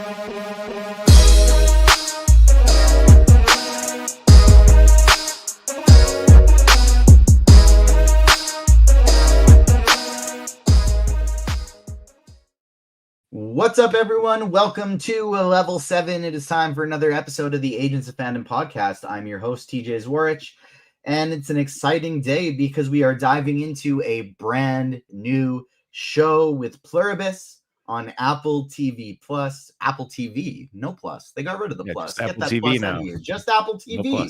What's up, everyone? Welcome to Level 7. It is time for another episode of the Agents of Fandom podcast. I'm your host, TJ Zwarich, and it's an exciting day because we are diving into a brand new show with Pluribus on Apple TV+. Apple TV, no plus. They got rid of the plus. Get Apple that TV plus now. Just Apple TV. No,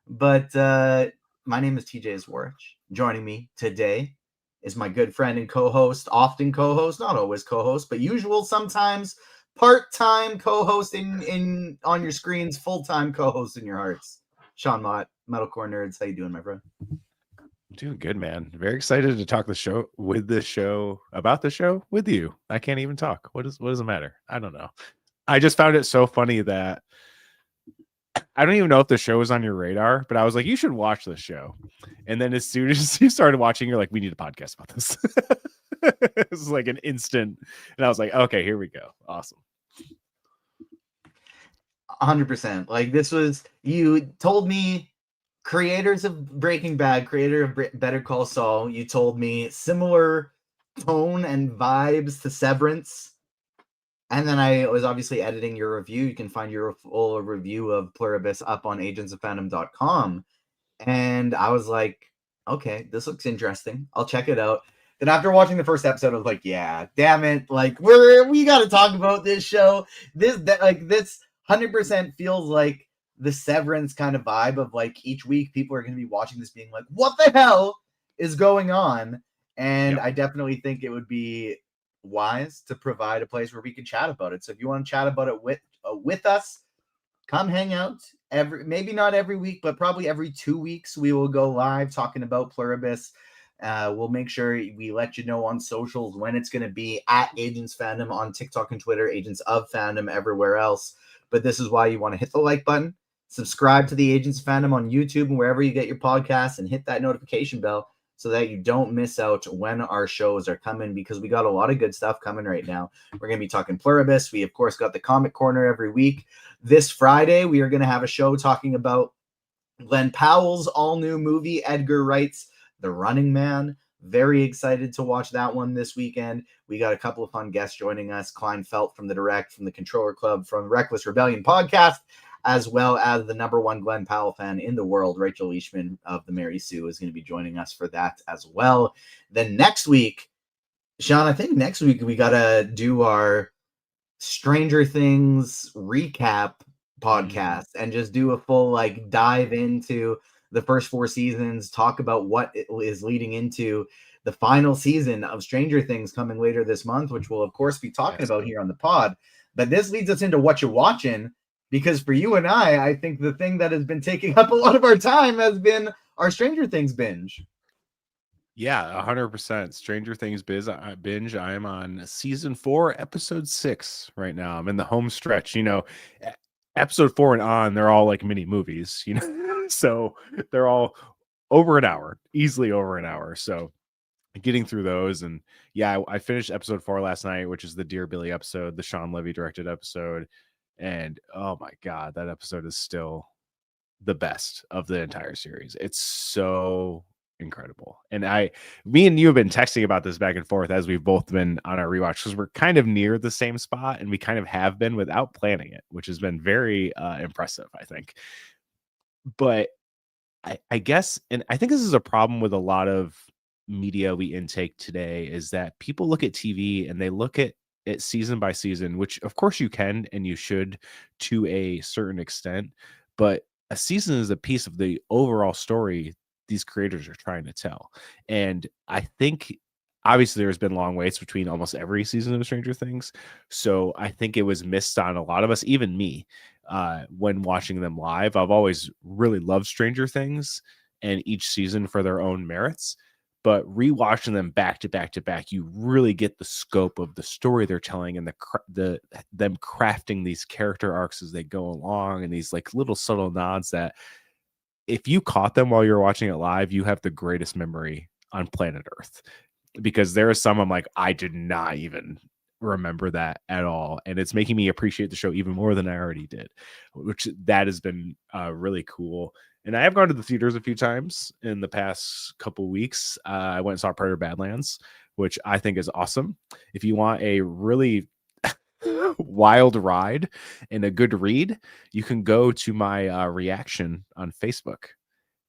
but my name is TJ Zwarich. Joining me today is my good friend and co-host, often co-host, not always co-host, but usual sometimes, part-time co-host on your screens, full-time co-host in your hearts. Sean Mott, Metalcore Nerds. How you doing, my friend? I'm doing good, man. Very excited to talk about the show with you. I can't even talk. What does it matter? I don't know. I just found it so funny that I don't even know if the show was on your radar, but I was like, you should watch this show. And then as soon as you started watching, you're like, we need a podcast about this. It was like an instant. And I was like, okay, here we go. Awesome. 100%. Like, this was, you told me, creators of Breaking Bad, creator of Better Call Saul, you told me similar tone and vibes to Severance. And then I was obviously editing your review. You can find your full review of Pluribus up on agentsoffandom.com. And I was like, okay, this looks interesting. I'll check it out. Then after watching the first episode, I was like, yeah, damn it. Like, we got to talk about this show. This 100% feels like the Severance kind of vibe of like each week people are going to be watching this being like, what the hell is going on? And yep. I definitely think it would be wise to provide a place where we can chat about it. So if you want to chat about it with us, come hang out. Maybe not every week, but probably every 2 weeks we will go live talking about Pluribus. We'll make sure we let you know on socials when it's going to be at Agents Fandom on TikTok and Twitter, Agents of Fandom everywhere else. But this is why you want to hit the like button, subscribe to the Agents of Fandom on YouTube and wherever you get your podcasts, and hit that notification bell so that you don't miss out when our shows are coming, because we got a lot of good stuff coming right now. We're going to be talking Pluribus. We, of course, got the Comic Corner every week. This Friday, we are going to have a show talking about Glenn Powell's all-new movie, Edgar Wright's The Running Man. Very excited to watch that one this weekend. We got a couple of fun guests joining us. Klein Felt from The Direct, from the Controller Club, from Reckless Rebellion podcast, as well as the number one Glenn Powell fan in the world, Rachel Leishman of the Mary Sue, is going to be joining us for that as well. Then next week, Sean, I think next week we got to do our Stranger Things recap podcast and just do a full dive into the first 4 seasons, talk about what is leading into the final season of Stranger Things coming later this month, which we'll of course be talking about here on the pod. But this leads us into Whatcha Watchin', because for you and I think the thing that has been taking up a lot of our time has been our Stranger Things binge. Yeah, 100%. Stranger Things binge. I am on season 4, episode 6 right now. I'm in the home stretch. You know, episode 4 and on, they're all like mini movies, you know, so they're all over an hour, easily over an hour. So getting through those. And yeah, I finished episode 4 last night, which is the Dear Billy episode, the Sean Levy directed episode. And oh my God, that episode is still the best of the entire series. It's so incredible. And me and you have been texting about this back and forth as we've both been on our rewatch, because we're kind of near the same spot, and we kind of have been without planning it, which has been very impressive, I think. But I guess, and I think this is a problem with a lot of media we intake today, is that people look at TV and they look at it season by season, which of course you can and you should to a certain extent, but a season is a piece of the overall story these creators are trying to tell. And I think obviously there's been long waits between almost every season of Stranger Things, so I think it was missed on a lot of us, even me, when watching them live. I've always really loved Stranger Things and each season for their own merits, but rewatching them back to back to back, you really get the scope of the story they're telling, and them crafting these character arcs as they go along, and these like little subtle nods that if you caught them while you're watching it live, you have the greatest memory on planet Earth. Because there are some I'm like, I did not even remember that at all, and it's making me appreciate the show even more than I already did, which that has been really cool. And I have gone to the theaters a few times in the past couple weeks. I went and saw Predator Badlands, which I think is awesome. If you want a really wild ride and a good read, you can go to my reaction on Facebook,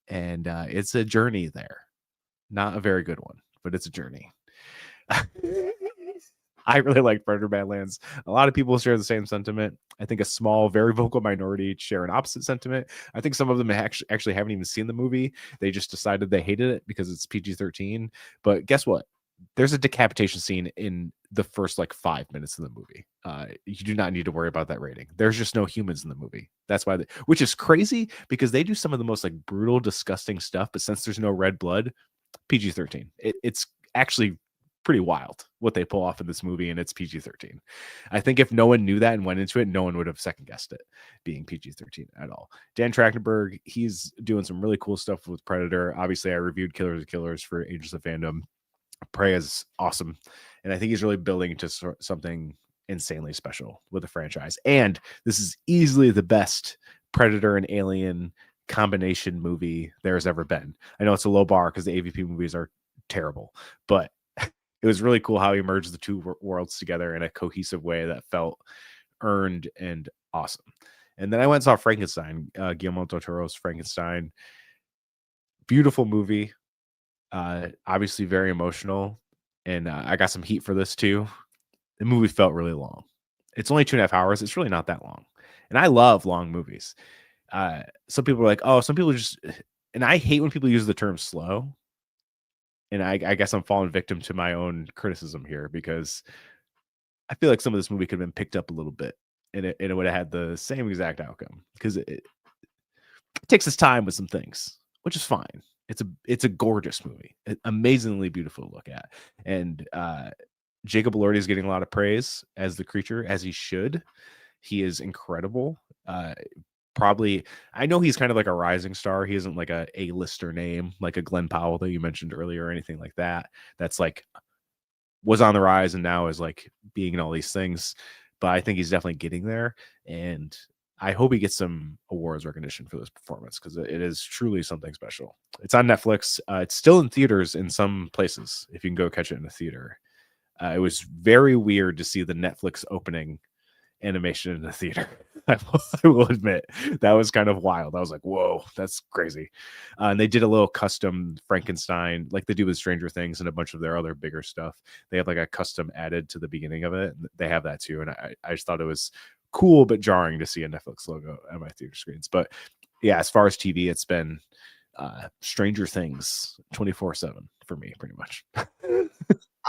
and it's a journey there. Not a very good one, but it's a journey. I really like Predator Badlands. A lot of people share the same sentiment. I think a small, very vocal minority share an opposite sentiment. I think some of them actually haven't even seen the movie. They just decided they hated it because it's PG-13. But guess what? There's a decapitation scene in the first like 5 minutes of the movie. You do not need to worry about that rating. There's just no humans in the movie. That's why, which is crazy because they do some of the most like brutal, disgusting stuff. But since there's no red blood, PG-13. It's actually pretty wild what they pull off in this movie, and it's PG-13. I think if no one knew that and went into it, no one would have second guessed it being PG-13 at all. Dan Trachtenberg, he's doing some really cool stuff with Predator. Obviously, I reviewed Killers of Killers for Agents of Fandom. Prey is awesome, and I think he's really building to something insanely special with the franchise. And this is easily the best Predator and Alien combination movie there's ever been. I know it's a low bar because the AVP movies are terrible, but it was really cool how he merged the two worlds together in a cohesive way that felt earned and awesome. And then I went and saw Frankenstein, Guillermo del Toro's Frankenstein. Beautiful movie. Obviously very emotional. And I got some heat for this too. The movie felt really long. It's only 2.5 hours. It's really not that long. And I love long movies. Some people are like, oh, some people just, and I hate when people use the term slow. And I guess I'm falling victim to my own criticism here because I feel like some of this movie could have been picked up a little bit and it would have had the same exact outcome because it takes its time with some things, which is fine. It's a gorgeous movie, amazingly beautiful to look at. And Jacob Elordi is getting a lot of praise as the creature, as he should. He is incredible. Probably, I know he's kind of like a rising star. He isn't like a A-lister name, like a Glenn Powell that you mentioned earlier or anything like that. That's like was on the rise and now is like being in all these things. But I think he's definitely getting there. And I hope he gets some awards recognition for this performance because it is truly something special. It's on Netflix. It's still in theaters in some places if you can go catch it in a theater. It was very weird to see the Netflix opening animation in the theater. I will admit that was kind of wild. I was like, whoa, that's crazy. And they did a little custom Frankenstein like they do with Stranger Things and a bunch of their other bigger stuff. They have like a custom added to the beginning of it. They have that too. And I just thought it was cool but jarring to see a Netflix logo on my theater screens. But yeah, as far as TV, it's been Stranger Things 24/7 for me pretty much.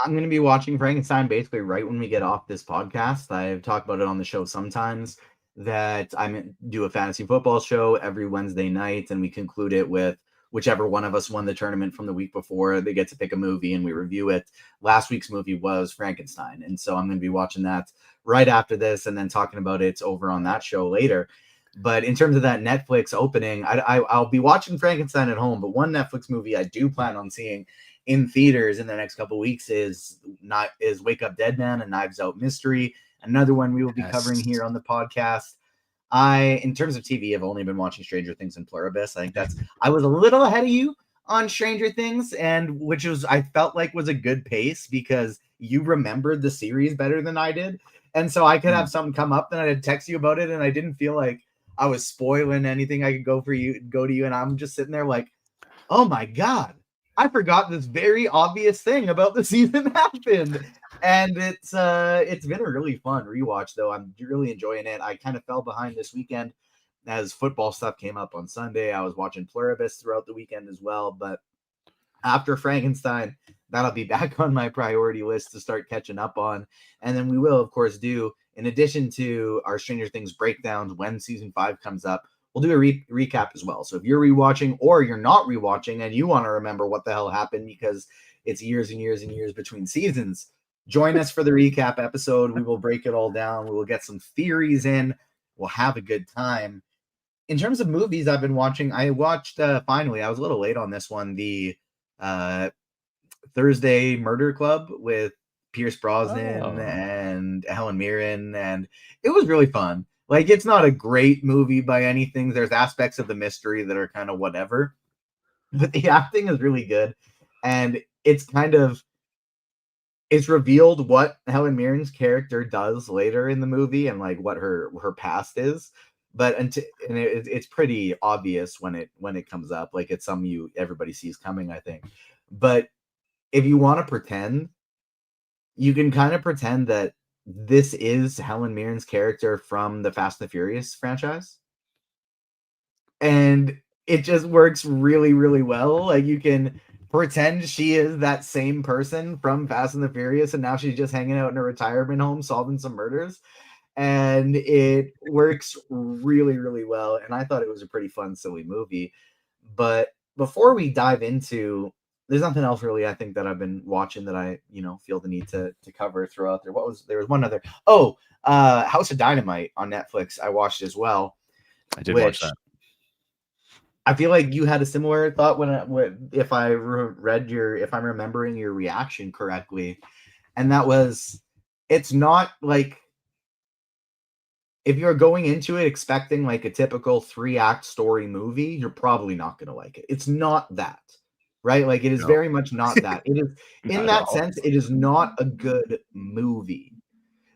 I'm going to be watching Frankenstein basically right when we get off this podcast. I've talked about it on the show sometimes that I'm do a fantasy football show every Wednesday night, and we conclude it with whichever one of us won the tournament from the week before. They get to pick a movie and we review it. Last week's movie was Frankenstein, and so I'm going to be watching that right after this and then talking about it over on that show later. But in terms of that Netflix opening, I'll be watching Frankenstein at home, but one Netflix movie I do plan on seeing in theaters in the next couple of weeks is Wake Up Dead Man, a Knives Out mystery. Another one we will be covering here on the podcast. In terms of TV, I've only been watching Stranger Things and Pluribus. I think I was a little ahead of you on Stranger Things, and which was I felt like was a good pace because you remembered the series better than I did. And so I could have something come up and I'd text you about it, and I didn't feel like I was spoiling anything. I could go to you, and I'm just sitting there like, oh my God, I forgot this very obvious thing about the season happened. And it's been a really fun rewatch, though. I'm really enjoying it. I kind of fell behind this weekend as football stuff came up on Sunday. I was watching Pluribus throughout the weekend as well. But after Frankenstein, that'll be back on my priority list to start catching up on. And then we will, of course, do, in addition to our Stranger Things breakdowns when season 5 comes up, we'll do a recap as well. So if you're rewatching or you're not rewatching and you want to remember what the hell happened because it's years and years and years between seasons, join us for the recap episode. We will break it all down. We will get some theories in. We'll have a good time. In terms of movies I've been watching, I watched, finally, I was a little late on this one, the Thursday Murder Club with Pierce Brosnan Oh. and Helen Mirren, and it was really fun. Like, it's not a great movie by anything. There's aspects of the mystery that are kind of whatever, but the acting is really good, and it's revealed what Helen Mirren's character does later in the movie and like what her past is. But it's pretty obvious when it comes up. Like, it's something everybody sees coming, I think. But if you want to pretend, you can kind of pretend that this is Helen Mirren's character from the Fast and the Furious franchise. And it just works really, really well. Like, you can pretend she is that same person from Fast and the Furious, and now she's just hanging out in a retirement home solving some murders. And it works really, really well. And I thought it was a pretty fun, silly movie. But before we dive into, there's nothing else really I think that I've been watching that I feel the need to cover throughout there. There was one other. House of Dynamite on Netflix I watched as well. I did watch that. I feel like you had a similar thought if I'm remembering your reaction correctly, and that was, it's not like, if you're going into it expecting like a typical 3-act story movie, you're probably not going to like it. It's not that, right? Like, it is very much not that. It is in that sense, it is not a good movie,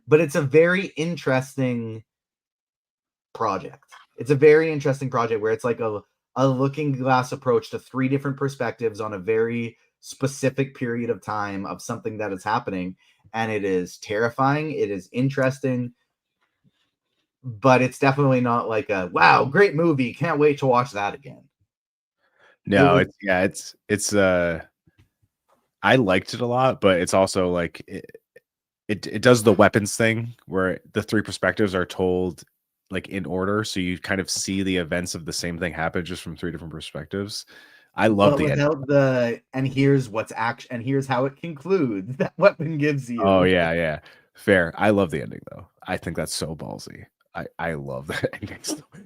but it's a very interesting project. It's a very interesting project where it's like a looking glass approach to 3 different perspectives on a very specific period of time of something that is happening. And it is terrifying. It is interesting, but it's definitely not like a, wow, great movie, can't wait to watch that again. No, it's I liked it a lot, but it's also like it does the weapons thing where the 3 perspectives are told like in order, so you kind of see the events of the same thing happen just from 3 different perspectives. I love the ending. And here's and here's how it concludes. That weapon gives you. Oh yeah. Fair. I love the ending though. I think that's so ballsy. I love that ending.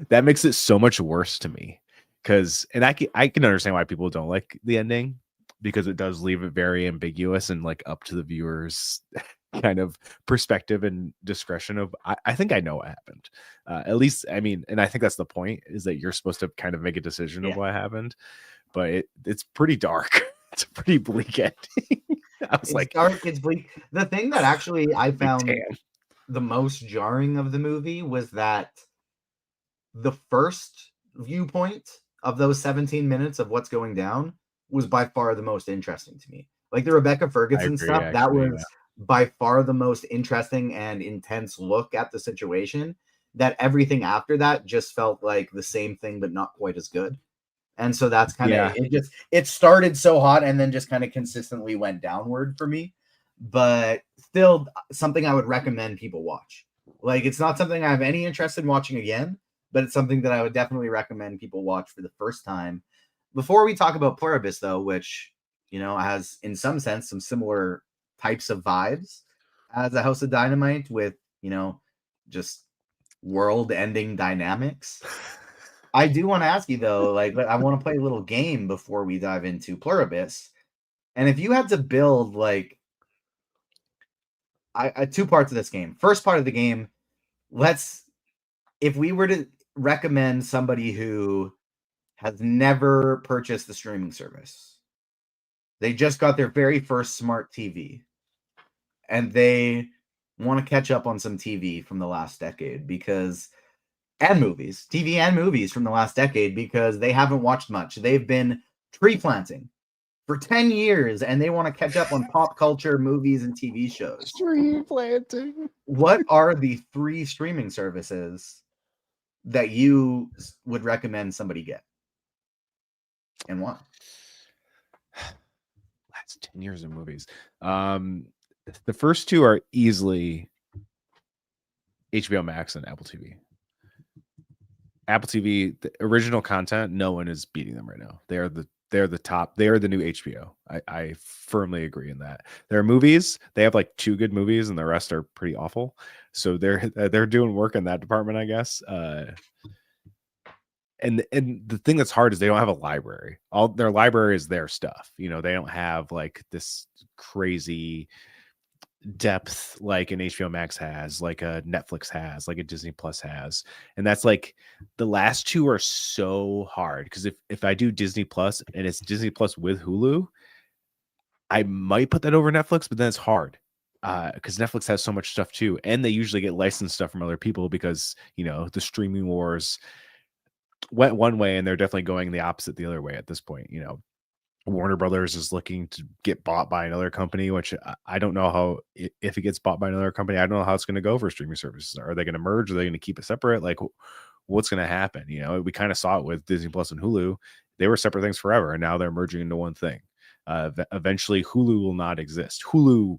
That makes it so much worse to me. And I can understand why people don't like the ending, because it does leave it very ambiguous and like up to the viewers kind of perspective and discretion of, I think I know what happened. At least, I mean, and I think that's the point, is that you're supposed to kind of make a decision of what happened, but it's pretty dark. It's a pretty bleak ending. It's dark, it's bleak. The thing that actually I found the most jarring of the movie was that the first viewpoint of those 17 minutes of what's going down was by far the most interesting to me. Like, the Rebecca Ferguson stuff, actually, that was by far the most interesting and intense look at the situation. That everything after that just felt like the same thing, but not quite as good. And so that's kind of it started so hot and then just kind of consistently went downward for me. But still something I would recommend people watch. Like, it's not something I have any interest in watching again, but it's something that I would definitely recommend people watch for the first time. Before we talk about Pluribus, though, which, has in some sense some similar types of vibes as a House of Dynamite with, just world-ending dynamics. I do want to ask you, though, but I want to play a little game before we dive into Pluribus. And if you had to build, 2 parts of this game. First part of the game, if we were to recommend somebody who has never purchased the streaming service, they just got their very first smart TV, and they want to catch up on some TV from the last decade TV and movies from the last decade, because they haven't watched much. They've been tree planting for 10 years, and they want to catch up on pop culture, movies, and TV shows. Tree planting. What are the 3 streaming services that you would recommend somebody get, and why? That's 10 years of movies. The first 2 are easily HBO Max and Apple TV. Apple TV, the original content, no one is beating them right now. They're the top. They are the new HBO. I firmly agree in that. Their movies, they have like 2 good movies, and the rest are pretty awful. So they're doing work in that department, I guess. And the thing that's hard is they don't have a library. All their library is their stuff. They don't have like this crazy depth like an HBO Max has, like a Netflix has, like a Disney Plus has. And that's like the last two are so hard because if I do Disney Plus and it's Disney Plus with Hulu, I might put that over Netflix, but then it's hard because Netflix has so much stuff too, and they usually get licensed stuff from other people because the streaming wars went one way and they're definitely going the opposite the other way at this point. Warner Brothers is looking to get bought by another company, which I don't know how, if it gets bought by another company, I don't know how it's going to go for streaming services. Are they going to merge? Are they going to keep it separate? Like, what's going to happen? We kind of saw it with Disney Plus and Hulu. They were separate things forever, and now they're merging into one thing. Eventually, Hulu will not exist. Hulu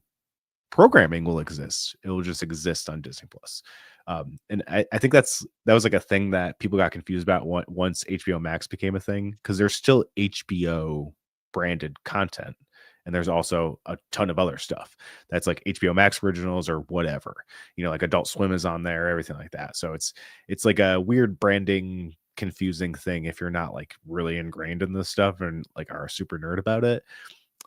programming will exist. It will just exist on Disney Plus. And I think that was like a thing that people got confused about once HBO Max became a thing, because there's still HBO branded content, and there's also a ton of other stuff that's like HBO Max originals or whatever, like Adult Swim is on there, everything like that. So it's like a weird branding confusing thing if you're not like really ingrained in this stuff and like are a super nerd about it.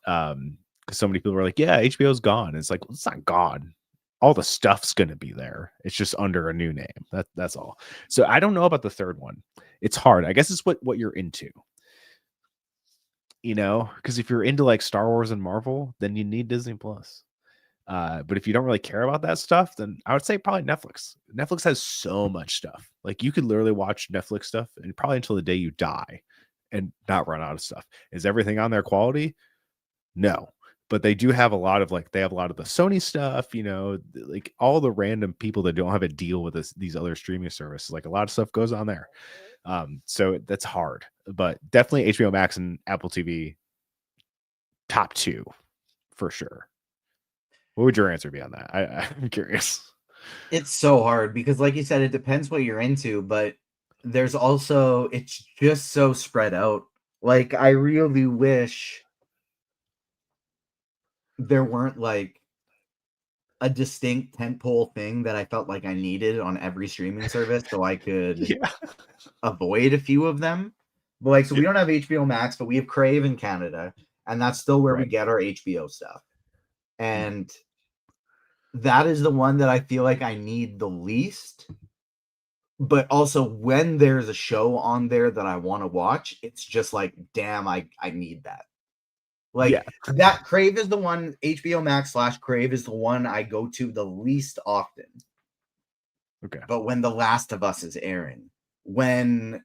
Because so many people were like, yeah, HBO's gone. It's like, well, it's not gone. All the stuff's going to be there. It's just under a new name. That's all. So I don't know about the third one. It's hard. I guess it's what you're into. Because if you're into like Star Wars and Marvel, then you need Disney Plus. But if you don't really care about that stuff, then I would say probably Netflix. Netflix has so much stuff. Like you could literally watch Netflix stuff and probably until the day you die and not run out of stuff. Is everything on their quality? No. But they do have a lot of they have a lot of the Sony stuff, like all the random people that don't have a deal with these other streaming services. Like a lot of stuff goes on there. So that's hard, but definitely HBO Max and Apple TV, top two for sure. What would your answer be on that? I'm curious. It's so hard because, like you said, it depends what you're into, but there's also, it's just so spread out. Like, I really wish there weren't like a distinct tentpole thing that I felt like I needed on every streaming service so I could avoid a few of them. But so we don't have HBO Max, but we have Crave in Canada, and that's still where we get our HBO stuff. And that is the one that I feel like I need the least. But also when there's a show on there that I want to watch, it's just like, damn, I need that. That Crave is the one, HBO Max / Crave is the one I go to the least often. Okay. But when The Last of Us is airing, when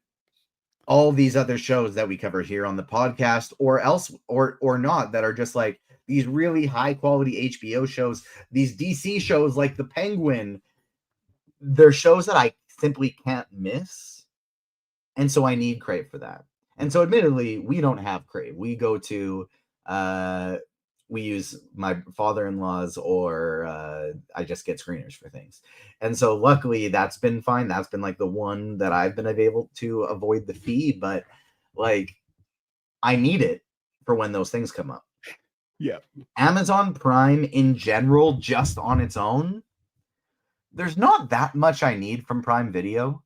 all these other shows that we cover here on the podcast or else or not, that are just like these really high quality HBO shows, these DC shows like The Penguin, they're shows that I simply can't miss. And so I need Crave for that. And so admittedly, we don't have Crave. We go to we use my father-in-law's, or I just get screeners for things. And so luckily that's been fine. That's been like the one that I've been able to avoid the fee, but like I need it for when those things come up. Yeah. Amazon Prime in general, just on its own, there's not that much I need from Prime Video.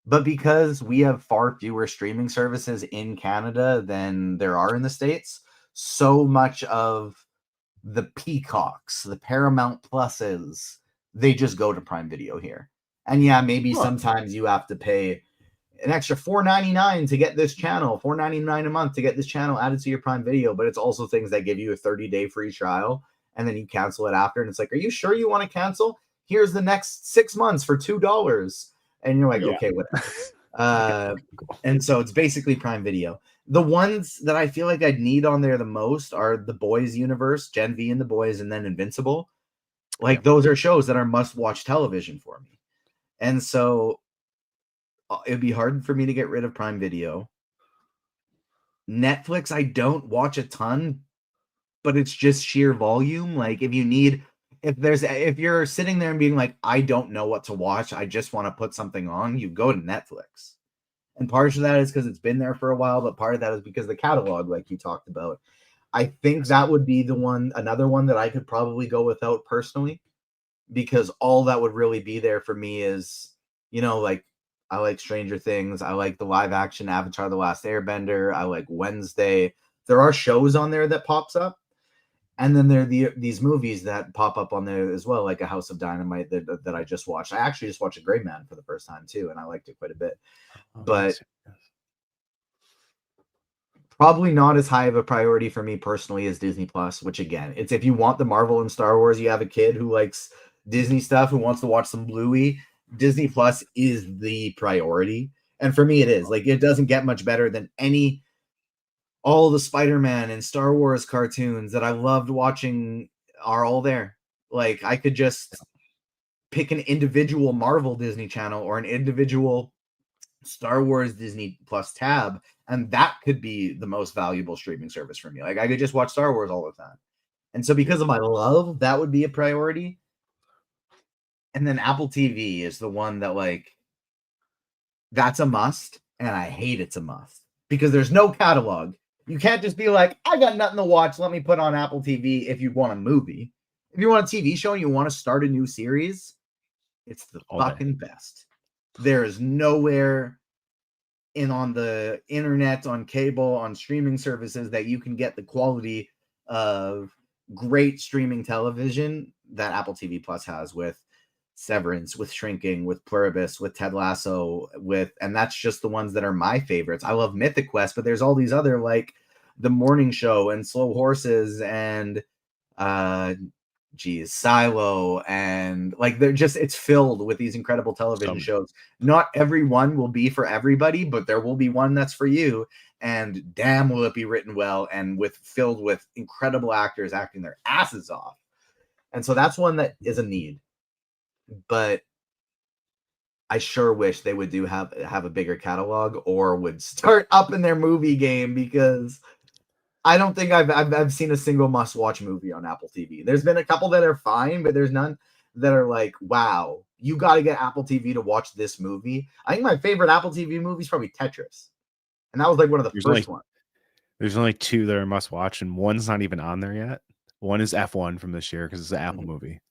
But because we have far fewer streaming services in Canada than there are in the States, so much of the Peacocks, the Paramount Pluses, they just go to Prime Video here. And yeah, maybe sometimes you have to pay an extra $4.99 to get this channel, $4.99 a month to get this channel added to your Prime Video. But it's also things that give you a 30-day free trial, and then you cancel it after. And it's like, are you sure you want to cancel? Here's the next 6 months for $2. And you're like, okay, whatever. And so it's basically Prime Video. The ones that I feel like I'd need on there the most are The Boys universe, Gen V and The Boys, and then Invincible. Like those are shows that are must-watch television for me. And so it'd be hard for me to get rid of Prime Video. Netflix, I don't watch a ton, but it's just sheer volume. Like if you're sitting there and being like, I don't know what to watch, I just want to put something on, you go to Netflix. And part of that is because it's been there for a while, but part of that is because of the catalog, like you talked about. I think that would be another one that I could probably go without personally, because all that would really be there for me is, like I like Stranger Things, I like the live action Avatar: The Last Airbender, I like Wednesday. There are shows on there that pops up. And then there are these movies that pop up on there as well, like A House of Dynamite that I just watched. I actually just watched A Gray Man for the first time too, and I liked it quite a bit. Oh, But nice. probably not as high of a priority for me personally as Disney Plus, which again, it's if you want the Marvel and Star Wars, you have a kid who likes Disney stuff, who wants to watch some Bluey, Disney Plus is the priority. And for me, it is. Like, it doesn't get much better than all the Spider-Man and Star Wars cartoons that I loved watching are all there. Like, I could just pick an individual Marvel Disney channel or an individual Star Wars Disney Plus tab, and that could be the most valuable streaming service for me. Like, I could just watch Star Wars all the time. And so because of my love, that would be a priority. And then Apple TV is the one that, like, that's a must, and I hate it's a must because there's no catalog. You can't just be like, I got nothing to watch, let me put on Apple TV. If you want a movie, if you want a TV show and you want to start a new series, it's the fucking best. There is nowhere on the internet, on cable, on streaming services that you can get the quality of great streaming television that Apple TV Plus has, with Severance, with Shrinking, with Pluribus, with Ted Lasso, and that's just the ones that are my favorites. I love Mythic Quest, but there's all these other, like The Morning Show and Slow Horses and Silo, and like it's filled with these incredible television shows. Not every one will be for everybody, but there will be one that's for you, and damn will it be written well and filled with incredible actors acting their asses off. And so that's one that is a need. But I sure wish they would have a bigger catalog, or would start up in their movie game, because I don't think I've seen a single must-watch movie on Apple TV. There's been a couple that are fine, but there's none that are like, wow, you got to get Apple TV to watch this movie. I think my favorite Apple TV movie is probably Tetris, and that was like one of the first ones. There's only two that are must-watch, and one's not even on there yet. One is F1 from this year because it's an Apple movie.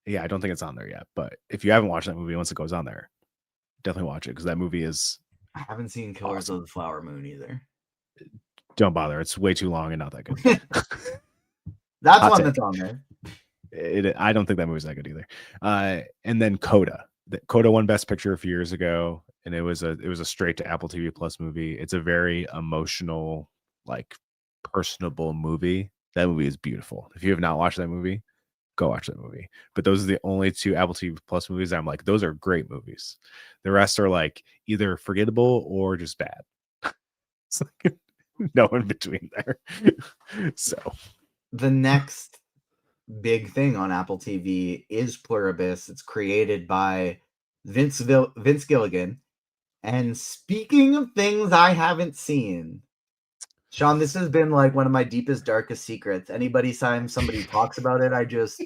Yeah, I don't think it's on there yet, but if you haven't watched that movie, once it goes on there, definitely watch it, because that movie is... I haven't seen Killers of the Flower Moon either. Don't bother. It's way too long and not that good. That's one that's on there. I don't think that movie's that good either. And then Coda. Coda won Best Picture a few years ago, and it was a straight to Apple TV Plus movie. It's a very emotional, like, personable movie. That movie is beautiful. If you have not watched that movie, go watch that movie. But those are the only two Apple TV Plus movies I'm like, those are great movies. The rest are like either forgettable or just bad. It's like no in between there. So the next big thing on Apple TV is Pluribus. It's created by Vince Gilligan. And speaking of things I haven't seen, Sean, this has been like one of my deepest, darkest secrets. Anytime somebody talks about it, I just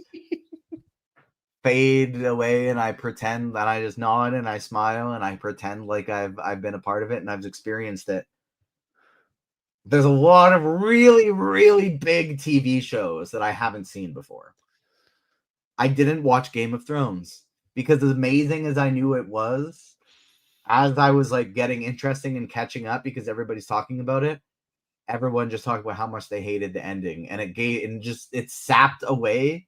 fade away and I pretend that I just nod and I smile and I pretend like I've been a part of it and I've experienced it. There's a lot of really, really big TV shows that I haven't seen before. I didn't watch Game of Thrones because, as amazing as I knew it was, as I was like getting interesting and catching up because everybody's talking about it, everyone just talked about how much they hated the ending, and it sapped away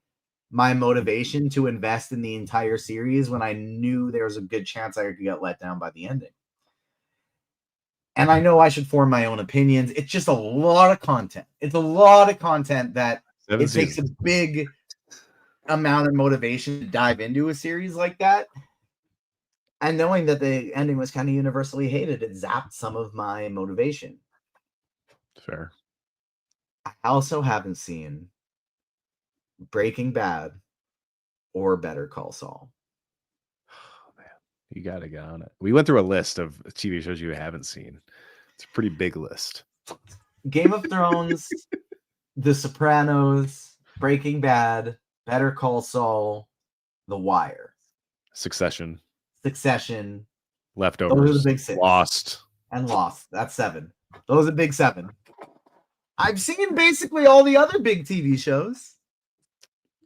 my motivation to invest in the entire series when I knew there was a good chance I could get let down by the ending. And I know I should form my own opinions. It's just a lot of content. It's a lot of content that it takes a big amount of motivation to dive into a series like that. And knowing that the ending was kind of universally hated, it zapped some of my motivation. Fair. I also haven't seen Breaking Bad or Better Call Saul. Oh, man. You got to get on it. We went through a list of TV shows you haven't seen. It's a pretty big list. Game of Thrones, The Sopranos, Breaking Bad, Better Call Saul, The Wire. Succession. Leftovers. Those are the big 6. Lost. That's 7. Those are big 7. I've seen basically all the other big TV shows.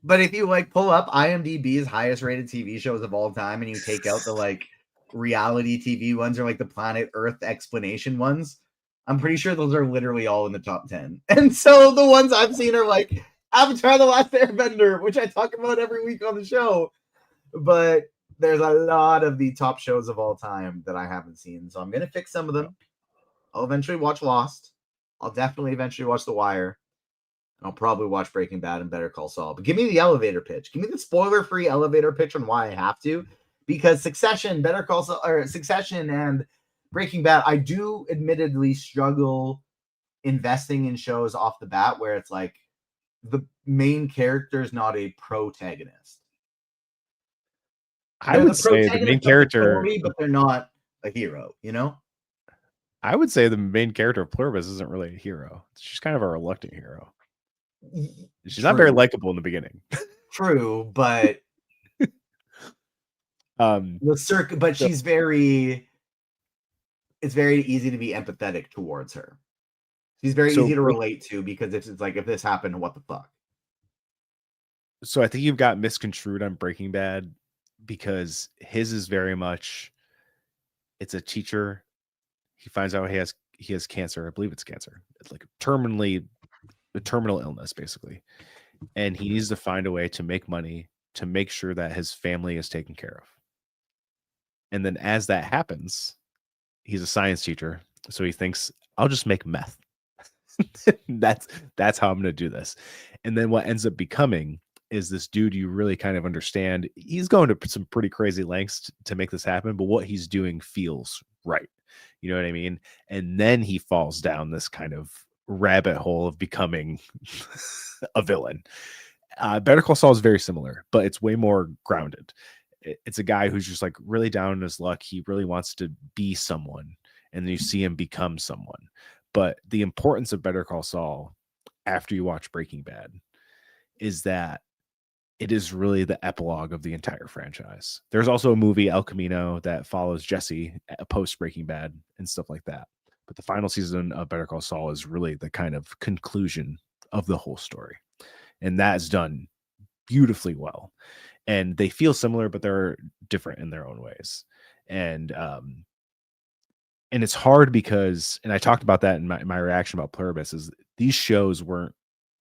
But if you like pull up IMDb's highest rated TV shows of all time and you take out the like reality TV ones or like the Planet Earth explanation ones, I'm pretty sure those are literally all in the top 10. And so the ones I've seen are like Avatar: The Last Airbender, which I talk about every week on the show. But there's a lot of the top shows of all time that I haven't seen. So I'm going to fix some of them. I'll eventually watch Lost. I'll definitely eventually watch The Wire. I'll probably watch Breaking Bad and Better Call Saul. But give me the elevator pitch. Give me the spoiler-free elevator pitch on why I have to. Because Succession, Better Call Saul, or Succession and Breaking Bad, I do admittedly struggle investing in shows off the bat where it's like the main character is not a protagonist. I would say the main character, but they're not a hero, you know? I would say the main character of Pluribus isn't really a hero. She's kind of a reluctant hero. She's not very likable in the beginning. True, but she's very, it's very easy to be empathetic towards her. She's very easy to relate to because it's like, if this happened, what the fuck? So I think you've got misconstrued on Breaking Bad because his is very much, it's a teacher. He finds out he has cancer. I believe it's cancer. It's like a terminal illness, basically. And he needs to find a way to make money to make sure that his family is taken care of. And then as that happens, he's a science teacher. So he thinks, I'll just make meth. That's how I'm going to do this. And then what ends up becoming is this dude you really kind of understand. He's going to some pretty crazy lengths to make this happen, but what he's doing feels right. You know what I mean? And then he falls down this kind of rabbit hole of becoming a villain. Better Call Saul is very similar, but it's way more grounded. It's a guy who's just like really down in his luck. He really wants to be someone, and then you see him become someone. But the importance of Better Call Saul after you watch Breaking Bad is that it is really the epilogue of the entire franchise. There's also a movie, El Camino, that follows Jesse post Breaking Bad and stuff like that. But the final season of Better Call Saul is really the kind of conclusion of the whole story. And that's done beautifully well. And they feel similar, but they're different in their own ways. And it's hard because, and I talked about that in my reaction about Pluribus, is these shows weren't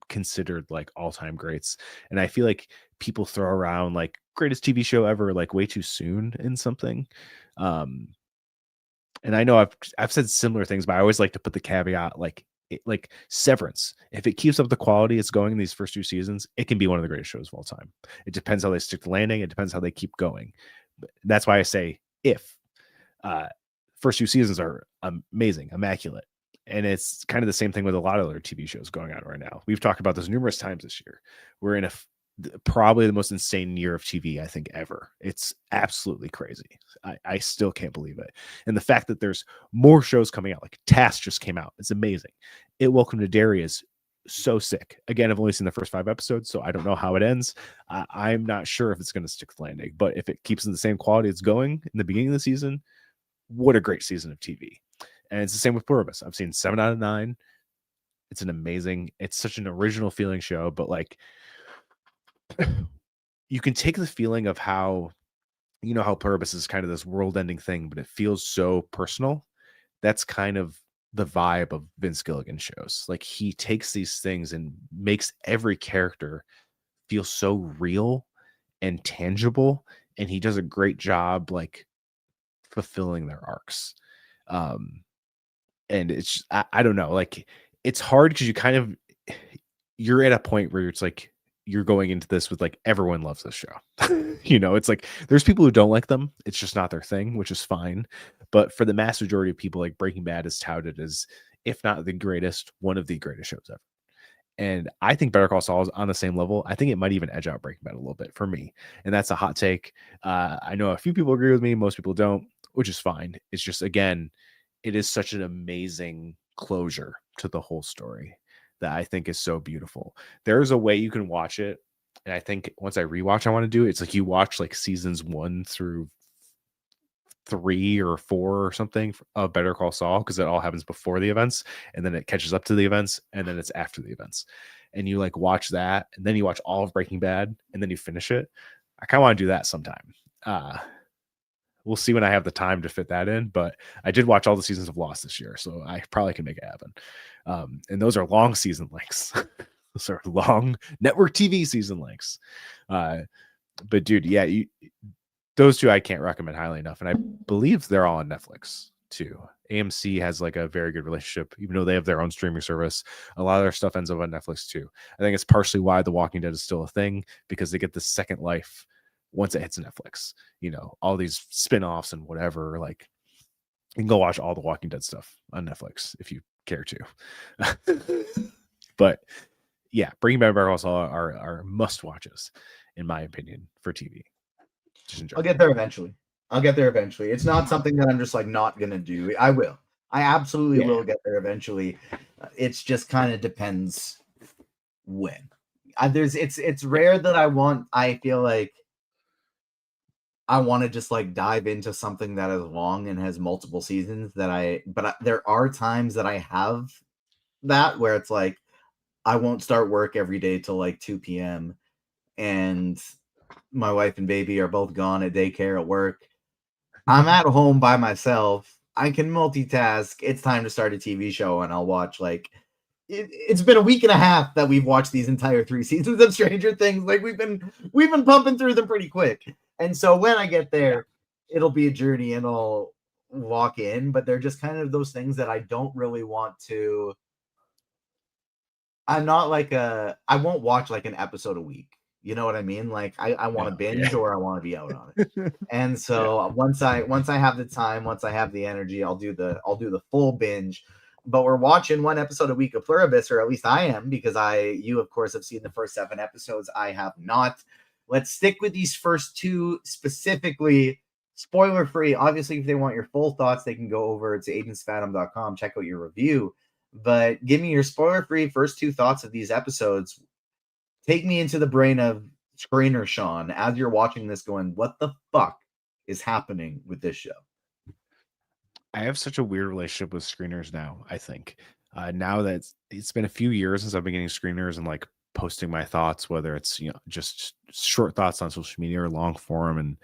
considered like all-time greats. And I feel like people throw around like greatest TV show ever like way too soon in something. And I know I've said similar things, but I always like to put the caveat like Severance. If it keeps up the quality it's going in these first 2 seasons, it can be one of the greatest shows of all time. It depends how they stick to landing. It depends how they keep going. But that's why I say if first 2 seasons are amazing, immaculate. And it's kind of the same thing with a lot of other TV shows going on right now. We've talked about this numerous times this year. We're in probably the most insane year of TV, I think, ever. It's absolutely crazy. I still can't believe it. And the fact that there's more shows coming out, like Task just came out. It's amazing. Welcome to Derry is so sick. Again, I've only seen the first 5 episodes, so I don't know how it ends. I'm not sure if it's going to stick to landing, but if it keeps in the same quality it's going in the beginning of the season, what a great season of TV. And it's the same with Pluribus. I've seen 7 out of 9. It's such an original feeling show, but like you can take the feeling of how, you know, how Pluribus is kind of this world-ending thing, but it feels so personal. That's kind of the vibe of Vince Gilligan shows. Like he takes these things and makes every character feel so real and tangible, and he does a great job like fulfilling their arcs. And it's I don't know, like it's hard because you're at a point where it's like you're going into this with like everyone loves this show. You know, it's like there's people who don't like them. It's just not their thing, which is fine. But for the mass majority of people, like Breaking Bad is touted as, if not the greatest, one of the greatest shows ever. And I think Better Call Saul is on the same level. I think it might even edge out Breaking Bad a little bit for me. And that's a hot take. I know a few people agree with me. Most people don't, which is fine. It's just, again, it is such an amazing closure to the whole story that I think is so beautiful. There's a way you can watch it. And I think once I rewatch, I want to do it. It's like you watch like seasons 1 through 3 or 4 or something of Better Call Saul, because it all happens before the events and then it catches up to the events and then it's after the events. And you like watch that and then you watch all of Breaking Bad and then you finish it. I kind of want to do that sometime. we'll see when I have the time to fit that in. But I did watch all the seasons of Lost this year, so I probably can make it happen. And those are long season lengths. Those are long network TV season lengths. But dude, yeah, those two I can't recommend highly enough. And I believe they're all on Netflix too. AMC has like a very good relationship, even though they have their own streaming service. A lot of their stuff ends up on Netflix too. I think it's partially why The Walking Dead is still a thing, because they get the second life once it hits Netflix. You know, all these spin-offs and whatever. Like, you can go watch all the Walking Dead stuff on Netflix if you care to. But yeah, Breaking Bad and Better Call Saul are must watches, in my opinion, for TV. I'll get there eventually. It's not something that I'm just like not gonna do. I will. I absolutely will get there eventually. It's just kind of depends when. It's rare that I feel like I want to just like dive into something that is long and has multiple seasons but there are times that I have that where it's like I won't start work every day till like 2 p.m. and my wife and baby are both gone at daycare at work. I'm at home by myself. I can multitask. It's time to start a TV show, and I'll watch like it's been a week and a half that we've watched these entire 3 seasons of Stranger Things. Like we've been pumping through them pretty quick. And so when I get there, it'll be a journey and I'll walk in, but they're just kind of those things that I don't really want to. I'm not like I won't watch like an episode a week. You know what I mean? Like I want to binge or I want to be out on it. And so once I have the time, once I have the energy, I'll do the full binge. But we're watching one episode a week of Pluribus, or at least I am, because you of course have seen the first 7 episodes. I have not. Let's stick with these first 2 specifically, spoiler free. Obviously, if they want your full thoughts, they can go over to agentsfandom.com, check out your review. But give me your spoiler-free first 2 thoughts of these episodes. Take me into the brain of screener Sean as you're watching this going, what the fuck is happening with this show? I have such a weird relationship with screeners now, I think. Now that it's been a few years since I've been getting screeners and like posting my thoughts, whether it's, you know, just short thoughts on social media or long form and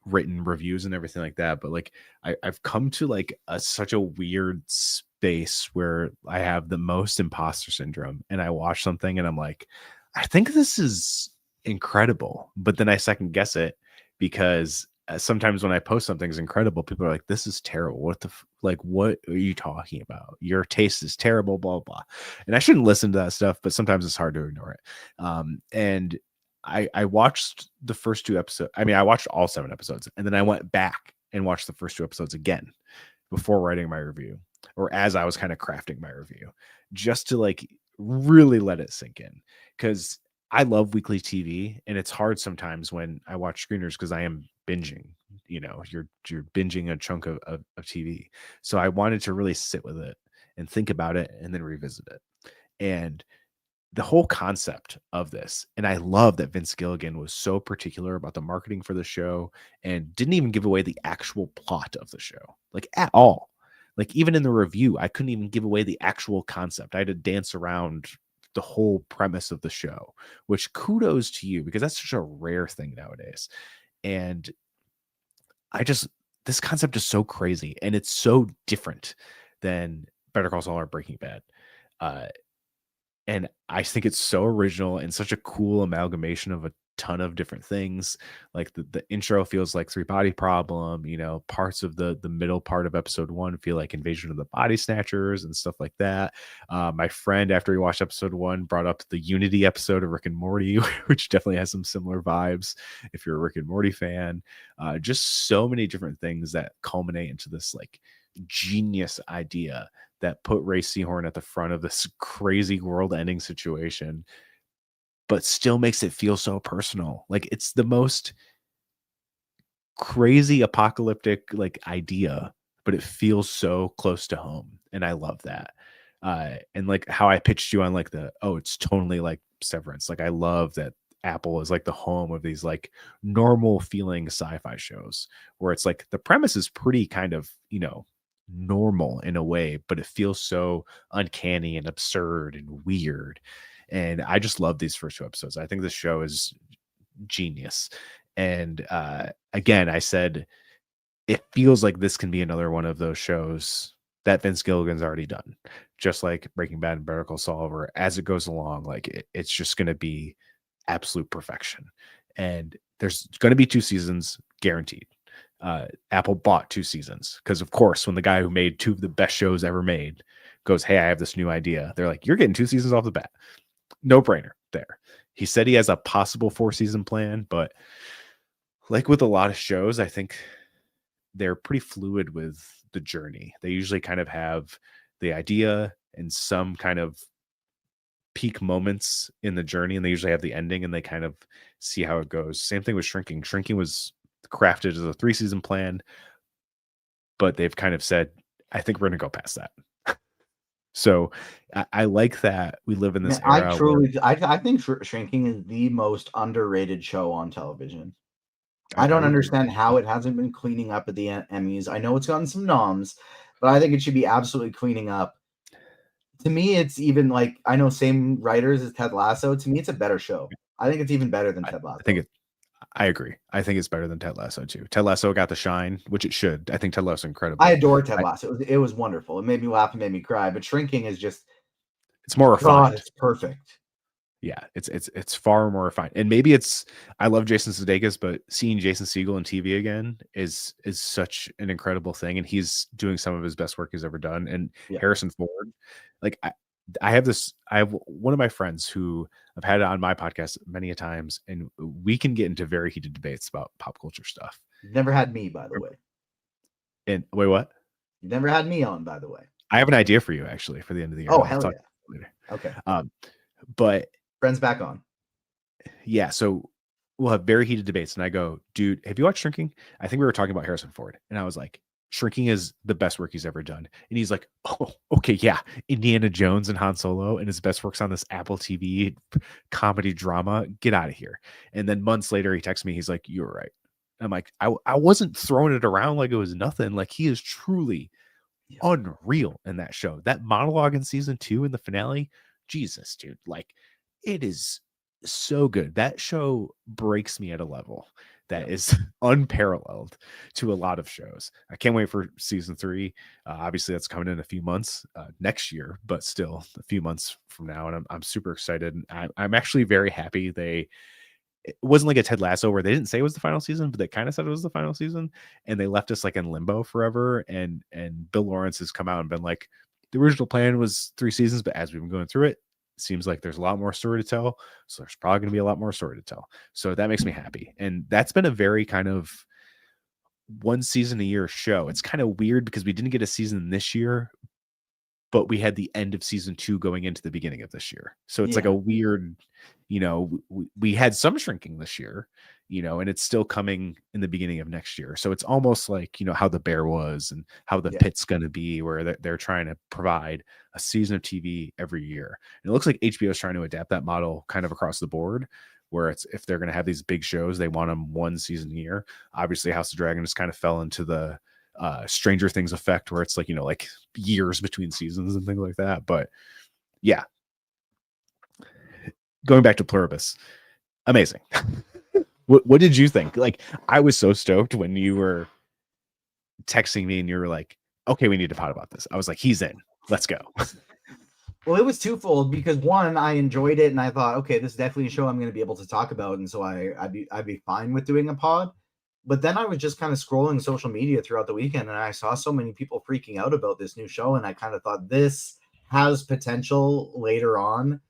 written reviews and everything like that. But like I've come to like such a weird space where I have the most imposter syndrome, and I watch something and I'm like, I think this is incredible, but then I second guess it, because sometimes when I post something's incredible, people are like, this is terrible. What what are you talking about? Your taste is terrible, blah, blah. And I shouldn't listen to that stuff, but sometimes it's hard to ignore it. And I watched the first 2 episodes. I mean, I watched all 7 episodes, and then I went back and watched the first 2 episodes again before writing my review, or as I was kind of crafting my review, just to like really let it sink in. Because I love weekly TV, and it's hard sometimes when I watch screeners because I am binging. You know, you're binging a chunk of TV. So I wanted to really sit with it and think about it and then revisit it. And the whole concept of this, and I love that Vince Gilligan was so particular about the marketing for the show and didn't even give away the actual plot of the show, like at all. Like even in the review, I couldn't even give away the actual concept. I had to dance around the whole premise of the show, which kudos to you, because that's such a rare thing nowadays. And this concept is so crazy, and it's so different than Better Call Saul or Breaking Bad. And I think it's so original and such a cool amalgamation of a ton of different things. Like the intro feels like 3 Body Problem, you know, parts of the middle part of episode 1 feel like Invasion of the Body Snatchers and stuff like that. My friend, after he watched episode 1, brought up the Unity episode of Rick and Morty, which definitely has some similar vibes if you're a Rick and Morty fan. Just so many different things that culminate into this like genius idea that put Ray Seahorn at the front of this crazy world-ending situation, but still makes it feel so personal. Like it's the most crazy apocalyptic like idea, but it feels so close to home, and I love that. And like how I pitched you on like it's totally like Severance. Like I love that Apple is like the home of these like normal feeling sci-fi shows where it's like the premise is pretty kind of, you know, normal in a way, but it feels so uncanny and absurd and weird. And I just love these first 2 episodes. I think this show is genius. And again, I said it feels like this can be another one of those shows that Vince Gilligan's already done, just like Breaking Bad and Better Call Saul, where as it goes along, like it's just going to be absolute perfection. And there's going to be 2 seasons guaranteed. Apple bought 2 seasons because, of course, when the guy who made 2 of the best shows ever made goes, "Hey, I have this new idea," they're like, "You're getting 2 seasons off the bat." No brainer there. He said he has a possible 4-season plan, but like with a lot of shows, I think they're pretty fluid with the journey. They usually kind of have the idea and some kind of peak moments in the journey, and they usually have the ending, and they kind of see how it goes. Same thing with Shrinking. Shrinking was crafted as a 3-season plan, but they've kind of said, I think we're going to go past that. So I like that we live in this era. I think Shrinking is the most underrated show on television. I don't would understand agree. how it hasn't been cleaning up at the Emmys. I know it's gotten some noms, but I think it should be absolutely cleaning up. To me, it's even like, I know same writers as Ted Lasso. To me, it's a better show. I think it's even better than Ted Lasso. I agree. I think it's better than Ted Lasso too. Ted Lasso got the shine, which it should. I think Ted Lasso is incredible. I adore Ted Lasso. It was wonderful. It made me laugh and made me cry. But Shrinking is just, it's more refined. God, it's perfect. Yeah, it's far more refined. And maybe I love Jason Sudeikis, but seeing Jason Segel on TV again is such an incredible thing. And he's doing some of his best work he's ever done. And Harrison Ford, like I have one of my friends who I've had on my podcast many a times, and we can get into very heated debates about pop culture stuff. You've never had me, by the way. And wait, what? You've never had me on, by the way. I have an idea for you actually for the end of the year. Oh, hell yeah. Later. Okay. But friends back on. Yeah, so we'll have very heated debates, and I go, "Dude, have you watched Shrinking?" I think we were talking about Harrison Ford, and I was like, "Shrinking is the best work he's ever done." And he's like, "Oh, okay, yeah, Indiana Jones and Han Solo, and his best work's on this Apple TV comedy drama. Get out of here!" And then months later, he texts me. He's like, "You were right." I'm like, I wasn't throwing it around like it was nothing. Like, he is truly unreal in that show. That monologue in season 2 in the finale, Jesus, dude, like, it is so good. That show breaks me at a level that is unparalleled to a lot of shows. I can't wait for season 3. Obviously, that's coming in a few months next year, but still a few months from now, and I'm super excited. I'm actually very happy it wasn't like a Ted Lasso where they didn't say it was the final season, but they kind of said it was the final season, and they left us like in limbo forever. And Bill Lawrence has come out and been like, the original plan was 3 seasons, but as we've been going through it, seems like there's a lot more story to tell. So there's probably going to be a lot more story to tell. So that makes me happy. And that's been a very kind of 1 season a year show. It's kind of weird because we didn't get a season this year, but we had the end of season 2 going into the beginning of this year. So it's like a weird, we had some Shrinking this year, and it's still coming in the beginning of next year. So it's almost like, how The Bear was and how The Pit's going to be, where they're trying to provide a season of TV every year. And it looks like HBO is trying to adapt that model kind of across the board, where it's, if they're going to have these big shows, they want them 1 season a year. Obviously House of Dragon just kind of fell into the Stranger Things effect, where it's like, like years between seasons and things like that. But yeah, going back to Pluribus, amazing. What did you think? Like, I was so stoked when you were texting me and you were like, okay, we need to pod about this. I was like, he's in, let's go. Well, it was twofold, because one, I enjoyed it and I thought, okay, this is definitely a show I'm going to be able to talk about, and so I'd be fine with doing a pod. But then I was just kind of scrolling social media throughout the weekend, and I saw so many people freaking out about this new show, and I kind of thought this has potential later on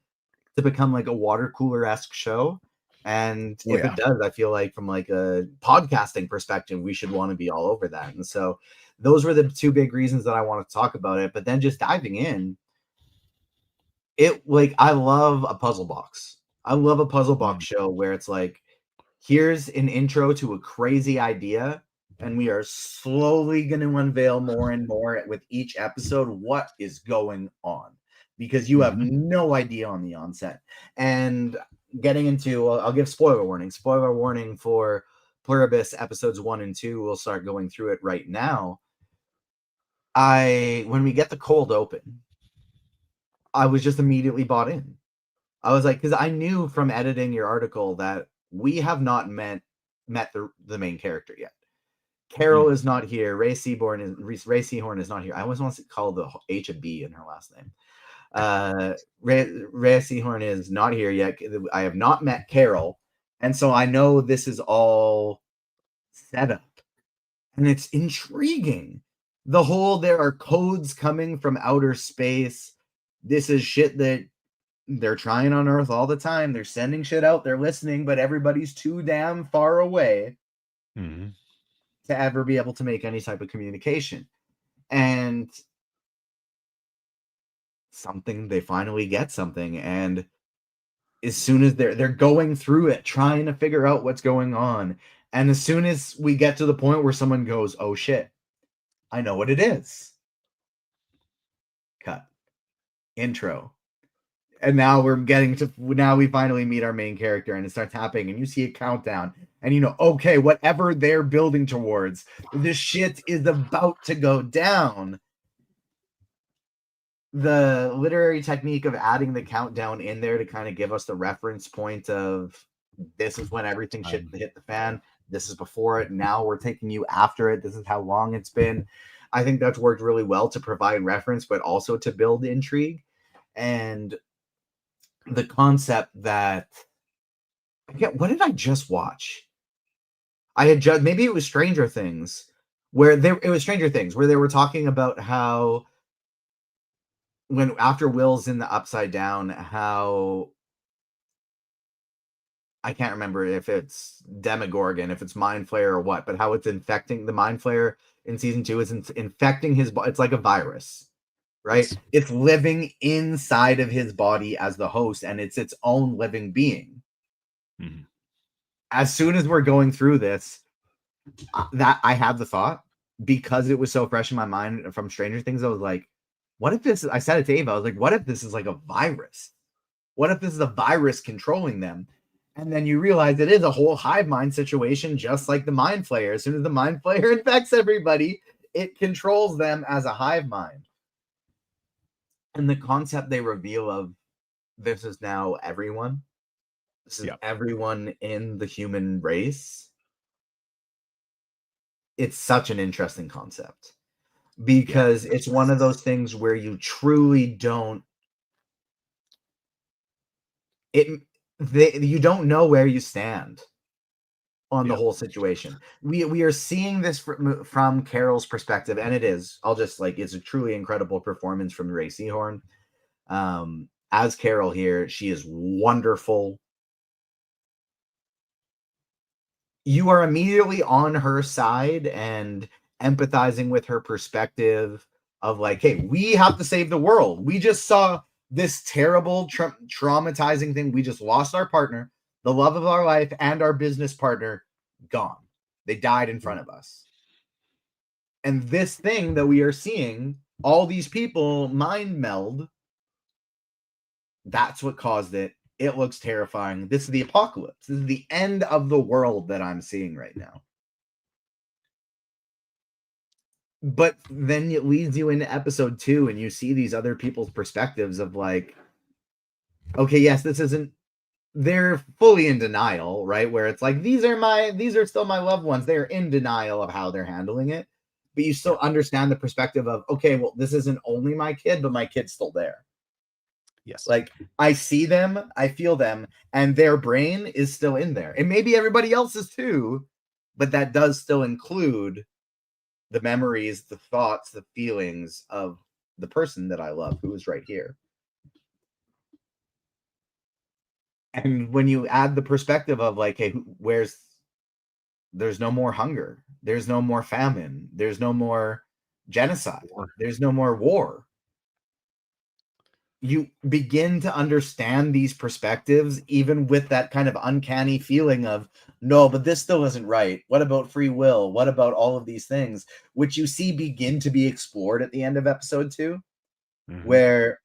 to become like a water cooler-esque show. And if it does, I feel like from like a podcasting perspective, we should want to be all over that. And so those were the 2 big reasons that I want to talk about it. But then just diving in, I love a puzzle box. I love a puzzle box show where it's like, here's an intro to a crazy idea, and we are slowly going to unveil more and more with each episode what is going on, because you have no idea on the onset. And getting into, I'll give spoiler warning for Pluribus episodes 1 and 2. We'll start going through it right now. When we get the cold open, I was just immediately bought in. I was like, because I knew from editing your article that we have not met the main character yet. Carol is not here. Ray Seahorn is not here. I always want to call the H a B in her last name. Ray Seahorn is not here yet. I have not met Carol, and so I know this is all set up, and it's intriguing. The whole there are codes coming from outer space. This is shit that they're trying on Earth all the time. They're sending shit out. They're listening, but everybody's too damn far away to ever be able to make any type of communication. And they finally get something. And as soon as they're going through it, trying to figure out what's going on. And as soon as we get to the point where someone goes, oh shit, I know what it is. Cut. Intro. And now we finally meet our main character, and it starts happening, and you see a countdown, and you know, okay, whatever they're building towards, this shit is about to go down. The literary technique of adding the countdown in there to kind of give us the reference point of this is when everything should hit the fan. This is before it. Now we're taking you after it. This is how long it's been. I think that's worked really well to provide reference, but also to build intrigue. And the concept that what did I just watch? Maybe it was Stranger Things, where they were talking about how after Will's in the Upside Down, how I can't remember if it's Demogorgon, if it's Mind Flayer or what, but how it's infecting the Mind Flayer in season 2 is infecting his body. It's like a virus. Right? Yes. It's living inside of his body as the host, and it's its own living being. Mm-hmm. As soon as we're going through this, that I had the thought, because it was so fresh in my mind from Stranger Things, I was like, what if this, I said it to Ava, I was like, what if this is like a virus? What if this is a virus controlling them? And then you realize it is a whole hive mind situation, just like the Mind Flayer. As soon as the Mind Flayer infects everybody, it controls them as a hive mind. And the concept they reveal of this is now everyone. This is everyone in the human race. It's such an interesting concept, because it's one of those things where you truly don't. You don't know where you stand on the whole situation. We are seeing this from Carol's perspective, and it is. It's a truly incredible performance from Ray Seahorn. As Carol here, she is wonderful. You are immediately on her side and empathizing with her perspective of like, hey, we have to save the world. We just saw this terrible, traumatizing thing. We just lost our partner, the love of our life, and our business partner gone. They died in front of us. And this thing that we are seeing, all these people mind meld, that's what caused it. It looks terrifying. This is the apocalypse. This is the end of the world that I'm seeing right now. But then it leads you into episode 2, and you see these other people's perspectives of like, okay, yes, this isn't, they're fully in denial, right? Where it's like, these are still my loved ones. They're in denial of how they're handling it. But you still understand the perspective of, okay, well, this isn't only my kid, but my kid's still there. Yes. Like, I see them, I feel them, and their brain is still in there. And maybe everybody else's too, but that does still include the memories, the thoughts, the feelings of the person that I love, who is right here. And when you add the perspective of like, hey, there's no more hunger, there's no more famine, there's no more genocide, there's no more war. You begin to understand these perspectives, even with that kind of uncanny feeling of, no, but this still isn't right. What about free will? What about all of these things, which you see begin to be explored at the end of episode 2, where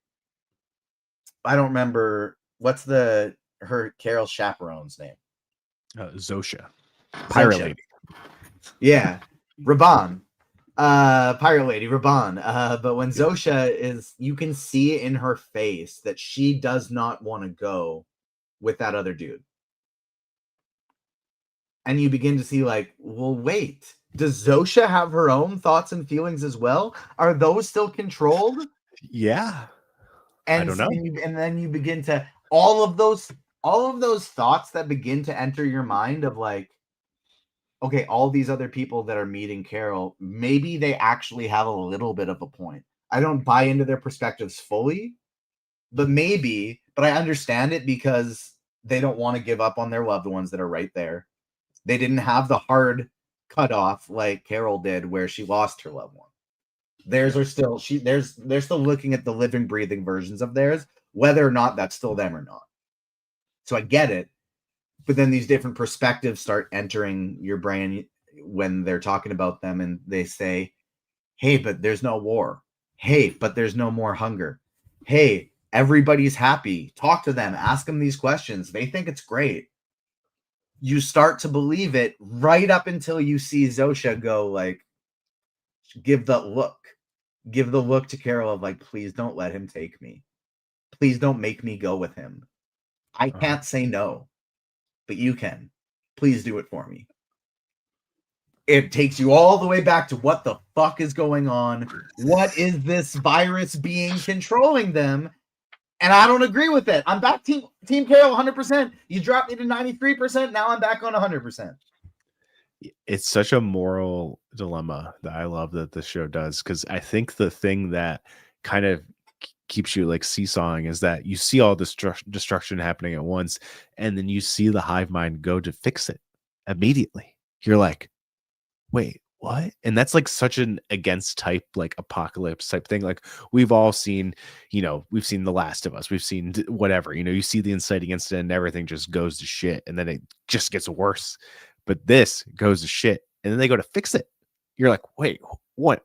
I don't remember what's Carol's chaperone's name. Zosha. Pirate Lady. Yeah. Raban. Pirate Lady, Raban. But when Zosha is, you can see in her face that she does not want to go with that other dude. And you begin to see like, well, wait, Does Zosha have her own thoughts and feelings as well? Are those still controlled? Yeah. I And don't know. and then you begin to all of those thoughts that begin to enter your mind of like, okay, all these other people that are meeting Carol, maybe they actually have a little bit of a point. I don't buy into their perspectives fully, but maybe, but I understand it because they don't want to give up on their loved ones that are right there. They didn't have the hard cutoff like Carol did where she lost her loved one. Theirs are still they're still looking at the living, breathing versions of theirs, whether or not that's still them or not. So I get it. But then these different perspectives start entering your brain when they're talking about them and they say, hey, but there's no war. Hey, but there's no more hunger. Hey, everybody's happy. Talk to them, ask them these questions. They think it's great. You start to believe it right up until you see Zosha go like, give the look to Carol of like, please don't let him take me. Please don't make me go with him. I can't say no, but you can. Please do it for me. It takes you all the way back to what the fuck is going on. What is this virus being controlling them? And I don't agree with it. I'm back team Carol 100%. You dropped me to 93%. Now I'm back on 100%. It's such a moral dilemma that I love that the show does, because I think the thing that kind of keeps you like seesawing is that you see all this destruction happening at once, and then you see the hive mind go to fix it immediately. You're like, wait, what? And that's like such an against type, like apocalypse type thing. Like we've all seen, we've seen The Last of Us, we've seen whatever, you see the inciting incident and everything just goes to shit, and then it just gets worse. But this goes to shit, and then they go to fix it. You're like, wait, what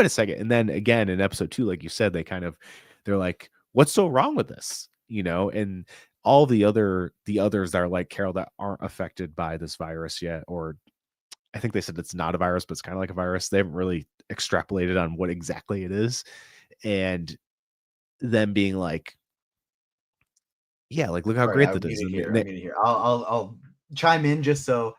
a second. And then again in episode 2, like you said, they're like, what's so wrong with this? And all the others that are like Carol that aren't affected by this virus yet, or I think they said it's not a virus, but it's kind of like a virus. They haven't really extrapolated on what exactly it is. And them being like, yeah, like, look how Sorry, great I'm that is. gonna And hear. I'll chime in just so,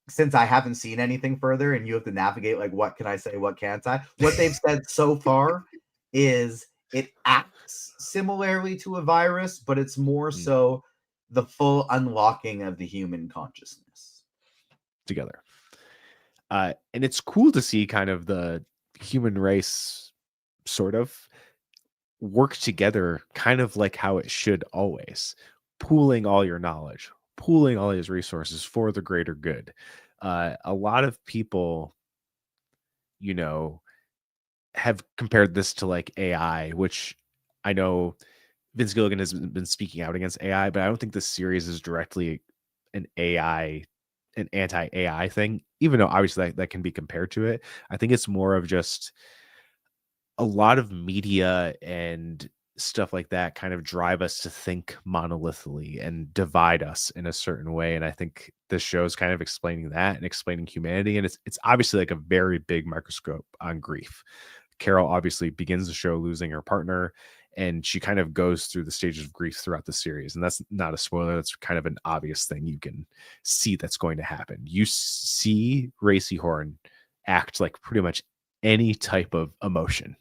since I haven't seen anything further and you have to navigate like what can I say, what can't I? What they've said so far is it acts similarly to a virus, but it's more so the full unlocking of the human consciousness together. And it's cool to see kind of the human race sort of work together, kind of like how it should always, pooling all your knowledge, pooling all these resources for the greater good. A lot of people, have compared this to like AI, which I know Vince Gilligan has been speaking out against AI, but I don't think this series is directly an anti-AI thing, even though obviously that can be compared to it. I think it's more of just a lot of media and stuff like that kind of drive us to think monolithically and divide us in a certain way. And I think this show is kind of explaining that and explaining humanity. And it's obviously like a very big microscope on grief. Carol obviously begins the show losing her partner, and she kind of goes through the stages of grief throughout the series. And that's not a spoiler. That's kind of an obvious thing you can see that's going to happen. You see Racy Horn act like pretty much any type of emotion.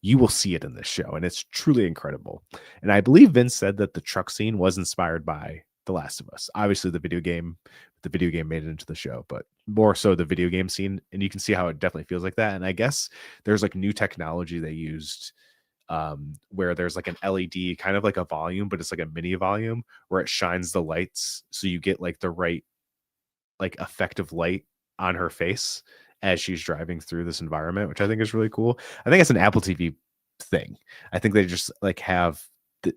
You will see it in this show, and it's truly incredible. And I believe Vince said that the truck scene was inspired by The Last of Us. Obviously, the video game made it into the show, but more so the video game scene. And you can see how it definitely feels like that. And I guess there's like new technology they used, where there's like an LED, kind of like a volume, but it's like a mini volume where it shines the lights, so you get like the right like effective light on her face as she's driving through this environment, which I think is really cool. I think it's an Apple TV thing. I think they just like have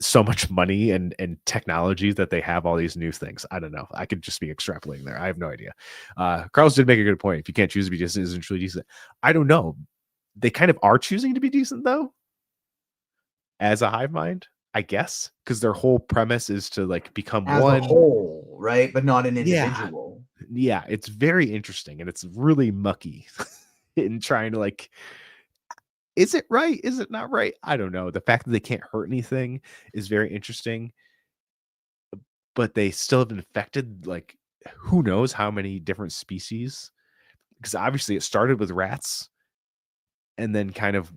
so much money and technology that they have all these new things. I don't know. I could just be extrapolating there. I have no idea. Carlos did make a good point. If you can't choose to be decent, isn't truly decent. I don't know. They kind of are choosing to be decent though, as a hive mind, I guess, because their whole premise is to like become as a one. whole, right? But not an Yeah. individual. Yeah, it's very interesting, and it's really mucky in trying to like, is it right? Is it not right? I don't know. The fact that they can't hurt anything is very interesting, but they still have infected like who knows how many different species. because obviously it started with rats and then kind of,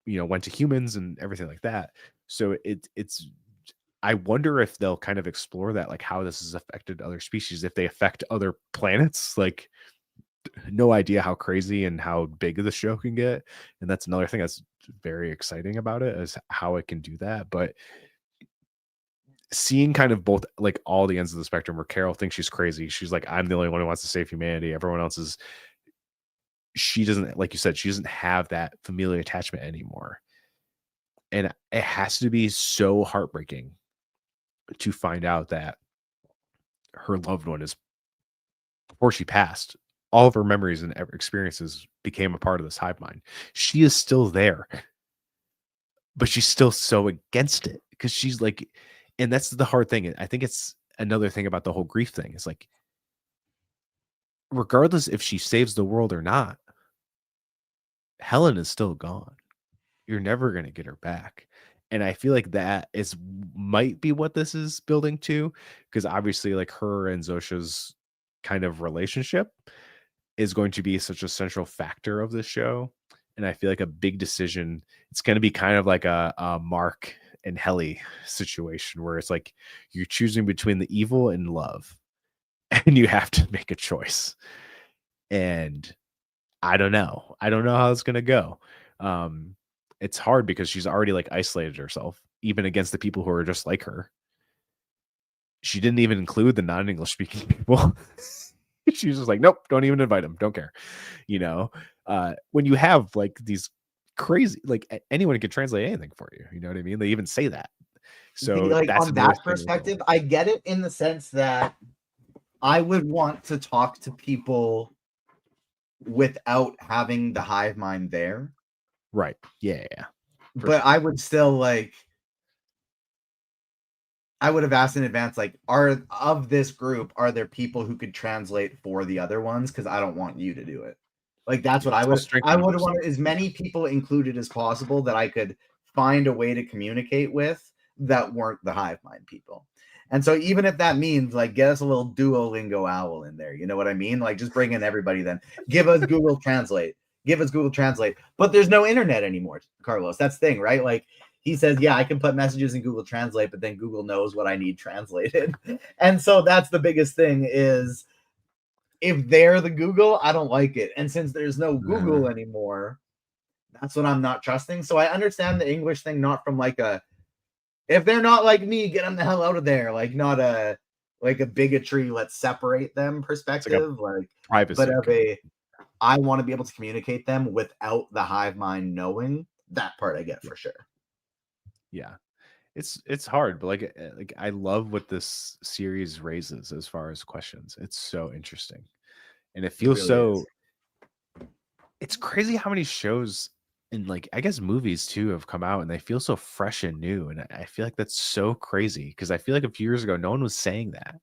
went to humans and everything like that. So it's I wonder if they'll kind of explore that, like how this has affected other species, if they affect other planets. Like, no idea how crazy and how big the show can get. And that's another thing that's very exciting about it, is how it can do that. But seeing kind of both, like all the ends of the spectrum, where Carol thinks she's crazy. She's like, I'm the only one who wants to save humanity. Everyone else is, she doesn't, like you said, she doesn't have that familial attachment anymore. And it has to be so heartbreaking to find out that her loved one is, before she passed, all of her memories and experiences became a part of this hive mind. She is still there, but she's still so against it, because she's like, and that's the hard thing. I think it's another thing about the whole grief thing. It's like, regardless if she saves the world or not, Helen is still gone. You're never going to get her back. And I feel like that is, might be what this is building to, because obviously, like, her and Zosha's kind of relationship is going to be such a central factor of this show. And I feel like a big decision, it's going to be kind of like a Mark and Helly situation, where it's like you're choosing between the evil and love, and you have to make a choice. And I don't know how it's going to go. It's hard because she's already like isolated herself, even against the people who are just like her. She didn't even include the non-English speaking people. She's just like, nope, don't even invite them. Don't care. When you have like these crazy, like anyone can translate anything for you. You know what I mean? They even say that. So like, that's on that perspective, I get it, in the sense that I would want to talk to people without having the hive mind there. Right. Yeah. But sure. I would still, like, I would have asked in advance, like, are of this group, are there people who could translate for the other ones? Because I don't want you to do it. Like, that's what I would have wanted, as many people included as possible that I could find a way to communicate with that weren't the hive mind people. And so even if that means, like, get us a little Duolingo owl in there, you know what I mean? Like, just bring in everybody then. Give us Google Translate. Give us Google Translate. But there's no internet anymore, Carlos. That's the thing, right? Like, he says, yeah, I can put messages in Google Translate, but then Google knows what I need translated. And so that's the biggest thing, is if they're the Google, I don't like it. And since there's no Google anymore, that's what I'm not trusting. So I understand the English thing, not from like a, if they're not like me, get them the hell out of there. Like, not a, like a bigotry, let's separate them perspective. Like privacy. But of a, I want to be able to communicate them without the hive mind knowing. That part I get for sure. Yeah. It's hard, but like I love what this series raises as far as questions. It's so interesting. And it feels it's crazy how many shows and, like, I guess movies too have come out and they feel so fresh and new. And I feel like that's so crazy, because I feel like a few years ago, no one was saying that.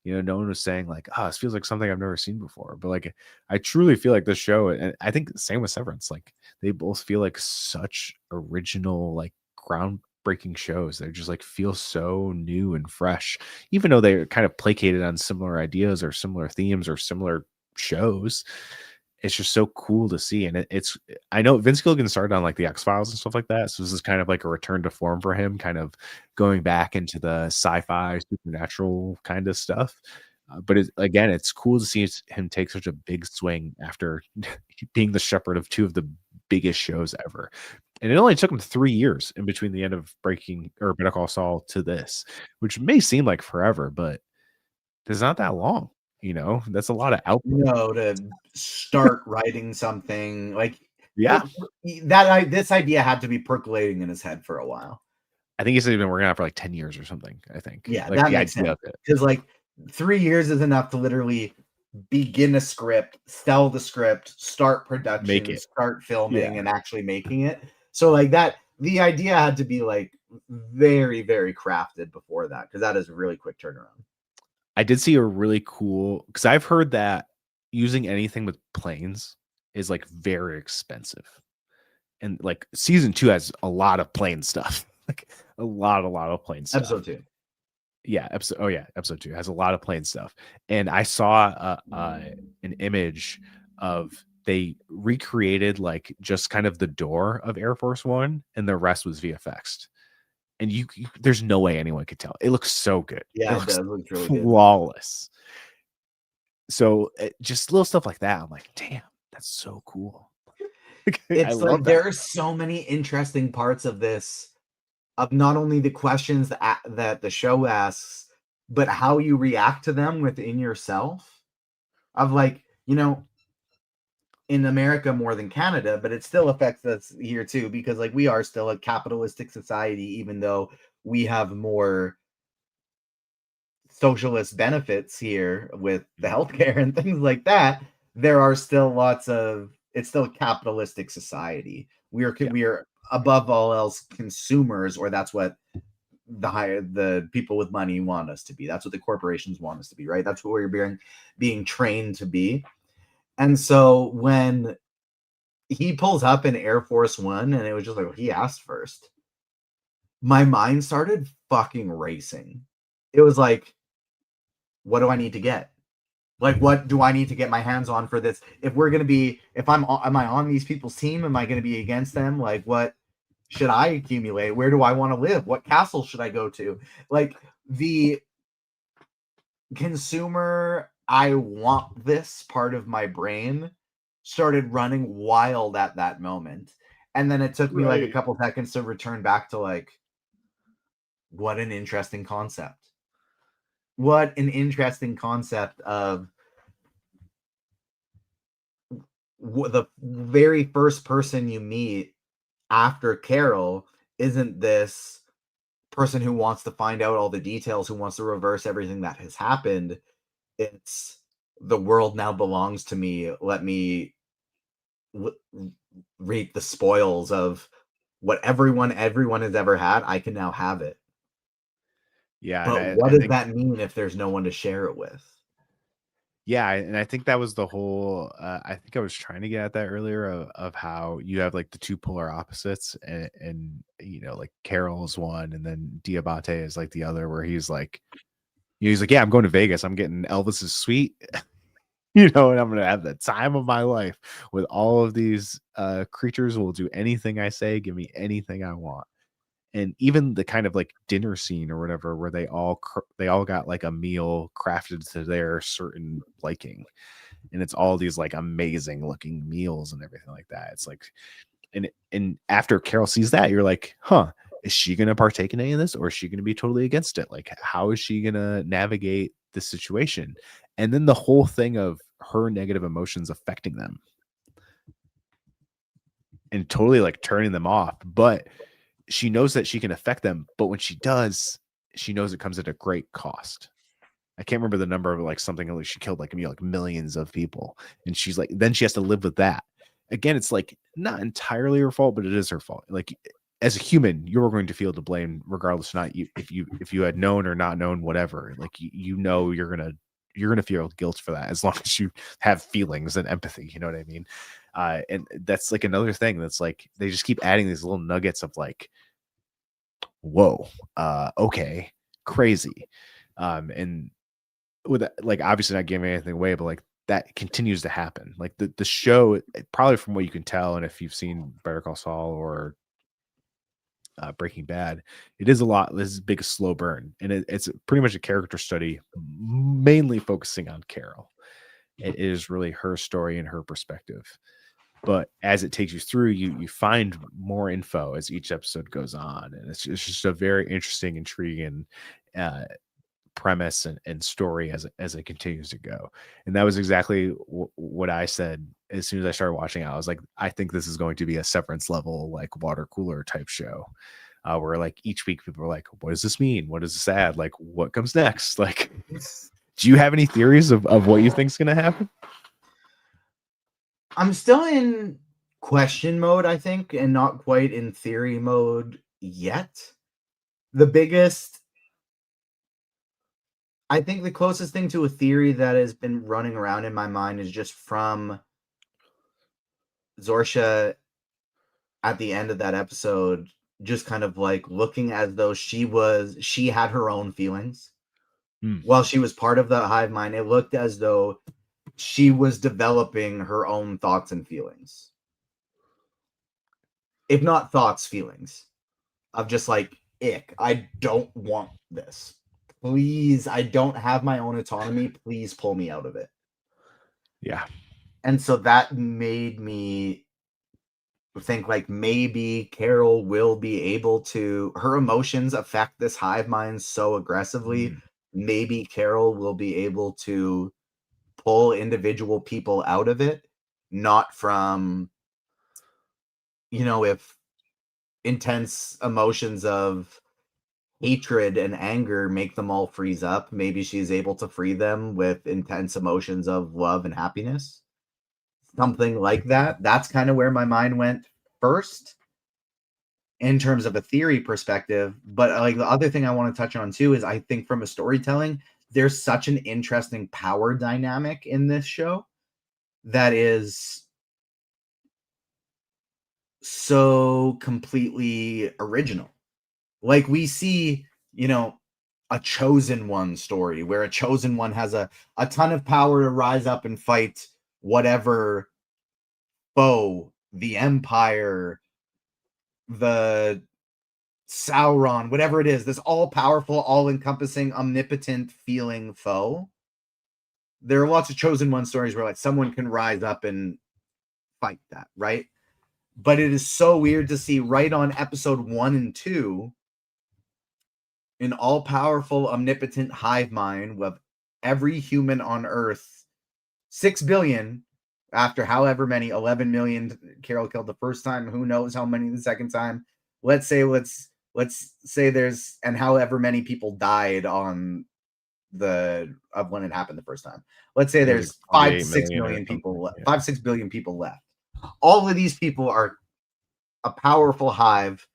No one was saying like, oh, this feels like something I've never seen before. But like, I truly feel like this show, and I think the same with Severance, like they both feel like such original, like groundbreaking shows. They just like feel so new and fresh, even though they're kind of placated on similar ideas or similar themes or similar shows. It's just so cool to see. And I know Vince Gilligan started on like the X-Files and stuff like that. So this is kind of like a return to form for him, kind of going back into the sci-fi supernatural kind of stuff. But again, it's cool to see him take such a big swing after being the shepherd of two of the biggest shows ever. And it only took him 3 years in between the end of Breaking or Better Call Saul to this, which may seem like forever, but it's not that long. That's a lot of output. To start writing something like, yeah, this idea had to be percolating in his head for a while. I think he said he's been working on it for like 10 years or something. I think. Yeah, like that makes sense. Because like 3 years is enough to literally begin a script, sell the script, start production, start filming, and actually making it. So like that, the idea had to be like very, very crafted before that, because that is a really quick turnaround. I did see a really cool, because I've heard that using anything with planes is like very expensive. And like season 2 has a lot of plane stuff. Like a lot of plane stuff. Episode 2. Yeah, episode 2 has a lot of plane stuff. And I saw an image of they recreated like just kind of the door of Air Force One, and the rest was VFX. And you there's no way anyone could tell. It looks so good. Yeah, It it looks does look really good. flawless. So just little stuff like that. I'm like, damn, that's so cool. I It's love like that. there are so many interesting parts of this, of not only the questions that the show asks, but how you react to them within yourself. Of like, you know, in America more than Canada, but it still affects us here too, because like we are still a capitalistic society, even though we have more socialist benefits here with the healthcare and things like that. There are still lots of, it's still a capitalistic society. Yeah. We are above all else consumers, or that's what the people with money want us to be. That's what the corporations want us to be, right? That's what we're being trained to be. And so when he pulls up in Air Force One, and it was just like, well, he asked first, my mind started fucking racing. It was like, what do I need to get? Like, what do I need to get my hands on for this? If we're gonna be, if I'm, am I on these people's team? Am I gonna be against them? Like, what should I accumulate? Where do I want to live? What castle should I go to? Like, the consumer, I want this part of my brain started running wild at that moment. And then it took me like a couple seconds to return back to like, what an interesting concept. What an interesting concept of the very first person you meet after Carol isn't this person who wants to find out all the details, who wants to reverse everything that has happened. It's the world now belongs to me. Let me reap the spoils of what everyone has ever had. I can now have it. Yeah. But And what I does think, that mean if there's no one to share it with? yeah. And I think that was the whole, I think I was trying to get at that earlier of how you have like the two polar opposites and, you know, like Carol's one, and then Diabate is like the other, where he's like, yeah, I'm going to Vegas. I'm getting Elvis's suite, you know, and I'm going to have the time of my life with all of these creatures who will do anything I say, give me anything I want. And even the kind of like dinner scene or whatever, where they all got like a meal crafted to their certain liking, and it's all these like amazing looking meals and everything like that. It's like, and after Carol sees that, you're like, huh, is she going to partake in any of this, or is she going to be totally against it? Like, how is she going to navigate this situation? And then the whole thing of her negative emotions affecting them and totally like turning them off. But she knows that she can affect them. But when she does, she knows it comes at a great cost. I can't remember the number of like something like she killed like, like millions of people. And she's like, then she has to live with that. Again, it's like not entirely her fault, but it is her fault. Like, as a human, you're going to feel to blame regardless of not you, if you had known or not known, whatever. Like, you know, you're gonna feel guilt for that as long as you have feelings and empathy. You know what I mean? And that's like another thing that's like they just keep adding these little nuggets of like, whoa, okay, crazy, and with like obviously not giving anything away, but like that continues to happen. Like the show, probably from what you can tell, and if you've seen Better Call Saul or Breaking Bad, it is a lot. This is a big slow burn, and it's pretty much a character study, mainly focusing on Carol. It is really her story and her perspective. But as it takes you through, you find more info as each episode goes on, and it's just a very interesting, intriguing premise and story as it continues to go. And that was exactly what I said as soon as I started watching it. I was like, I think this is going to be a Severance level, like water cooler type show, where like each week people are like, what does this mean? What does this add? Like, what comes next? Like, do you have any theories of what you think is going to happen? I'm still in question mode, I think, and not quite in theory mode yet. The biggest, I think the closest thing to a theory that has been running around in my mind is just from Zorsha at the end of that episode, just kind of like looking as though she had her own feelings while she was part of the hive mind. It looked as though she was developing her own thoughts and feelings. If not thoughts, feelings of just like, ick, I don't want this. Please, I don't have my own autonomy. Please pull me out of it. Yeah. And so that made me think like maybe Carol will be able to, her emotions affect this hive mind so aggressively. Maybe Carol will be able to pull individual people out of it, not from, if intense emotions of hatred and anger make them all freeze up, maybe she's able to free them with intense emotions of love and happiness. Something like that. That's kind of where my mind went first in terms of a theory perspective. But like the other thing I want to touch on too is I think from a storytelling, there's such an interesting power dynamic in this show that is so completely original. Like we see, a chosen one story where a chosen one has a ton of power to rise up and fight whatever foe, the Empire, the Sauron, whatever it is, this all-powerful, all-encompassing, omnipotent feeling foe. There are lots of chosen one stories where like someone can rise up and fight that, right? But it is so weird to see right on episode 1 and 2 an all-powerful, omnipotent hive mind with every human on Earth, 6 billion, after however many, 11 million Carol killed the first time, who knows how many the second time. Let's say there's, and however many people died on of when it happened the first time. Let's say there's 5 to 6 million people, 5-6 billion people left. All of these people are a powerful hive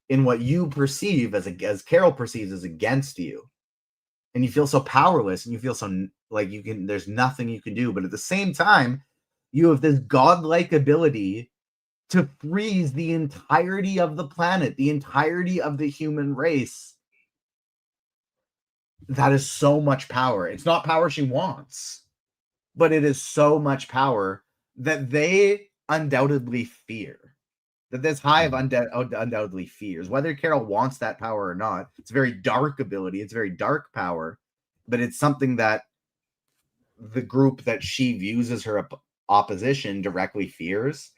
in what you perceive as Carol perceives as against you. And you feel so powerless and you feel so like there's nothing you can do. But at the same time, you have this godlike ability to freeze the entirety of the planet, the entirety of the human race. That is so much power. It's not power she wants, but it is so much power that they undoubtedly fear. That this hive undoubtedly fears. Whether Carol wants that power or not, it's a very dark ability. It's very dark power, but it's something that the group that she views as her opposition directly fears.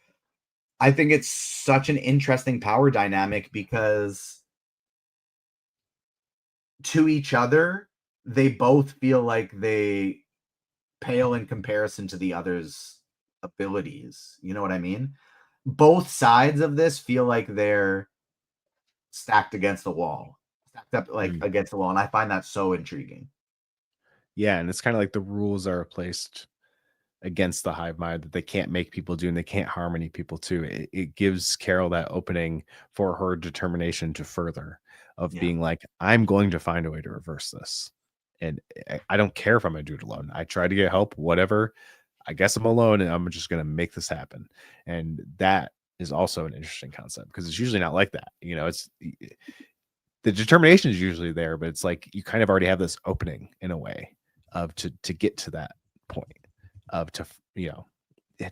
I think it's such an interesting power dynamic because to each other, they both feel like they pale in comparison to the other's abilities. You know what I mean? Both sides of this feel like they're stacked against the wall, stacked up like against the wall. And I find that so intriguing. Yeah. And it's kind of like the rules are placed against the hive mind that they can't make people do and they can't harm any people too. It gives Carol that opening for her determination to further of being like, I'm going to find a way to reverse this. And I don't care if I'm going to do it alone. I try to get help, whatever. I guess I'm alone and I'm just going to make this happen. And that is also an interesting concept because it's usually not like that. It's the determination is usually there, but it's like you kind of already have this opening in a way of to get to that point of to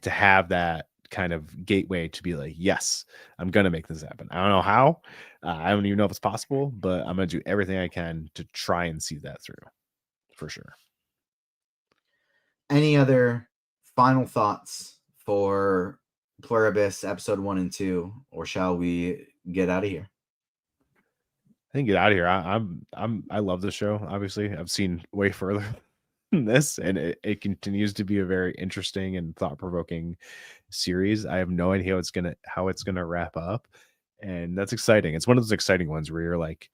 have that kind of gateway to be like, yes, I'm going to make this happen. I don't know how. I don't even know if it's possible, but I'm going to do everything I can to try and see that through for sure. Any other final thoughts for Pluribus episode 1 and 2, or shall we get out of here? I think get out of here. I love this show. Obviously, I've seen way further than this, and it continues to be a very interesting and thought-provoking series. I have no idea how it's gonna wrap up, and that's exciting. It's one of those exciting ones where you're like,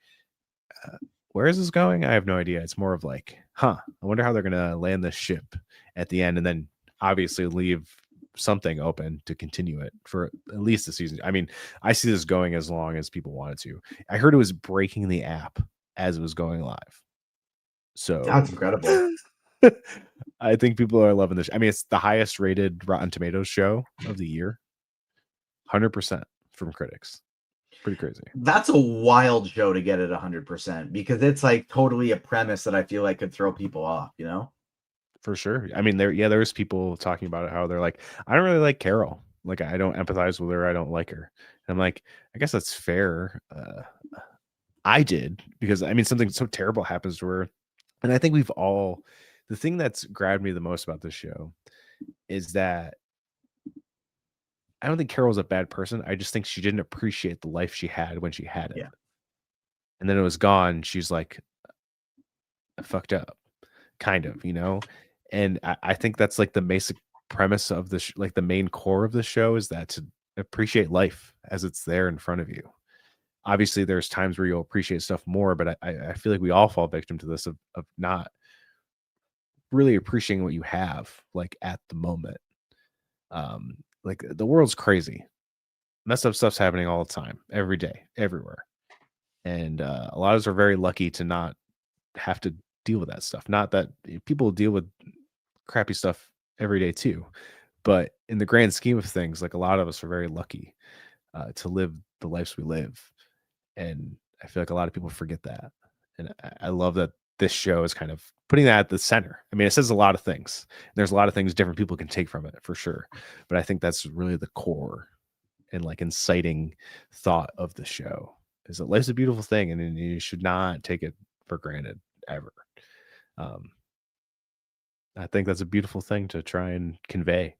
where is this going? I have no idea. It's more of like, I wonder how they're gonna land this ship at the end, and then obviously leave something open to continue it for at least a season. I mean, I see this going as long as people wanted to. I heard it was breaking the app as it was going live. So that's incredible. I think people are loving this. I mean, it's the highest rated Rotten Tomatoes show of the year. 100% from critics. Pretty crazy. That's a wild show to get at 100% because it's like totally a premise that I feel like could throw people off, For sure. I mean, there's people talking about it, how they're like, I don't really like Carol. Like, I don't empathize with her. I don't like her. And I'm like, I guess that's fair. I did, because I mean, something so terrible happens to her. And I think the thing that's grabbed me the most about this show is that I don't think Carol's a bad person. I just think she didn't appreciate the life she had when she had it. Yeah. And then it was gone. She's like, fucked up, kind of, And I think that's like the basic premise of the like the main core of the show, is that to appreciate life as it's there in front of you. Obviously, there's times where you'll appreciate stuff more, but I feel like we all fall victim to this of not really appreciating what you have, like at the moment. Like the world's crazy. Messed up stuff's happening all the time, every day, everywhere. And a lot of us are very lucky to not have to deal with that stuff. Not that people deal with crappy stuff every day too, but in the grand scheme of things, like a lot of us are very lucky to live the lives we live. And I feel like a lot of people forget that. And I love that this show is kind of putting that at the center. I mean, it says a lot of things. There's a lot of things different people can take from it, for sure. But I think that's really the core and like inciting thought of the show, is that life's a beautiful thing, and you should not take it for granted ever. I think that's a beautiful thing to try and convey,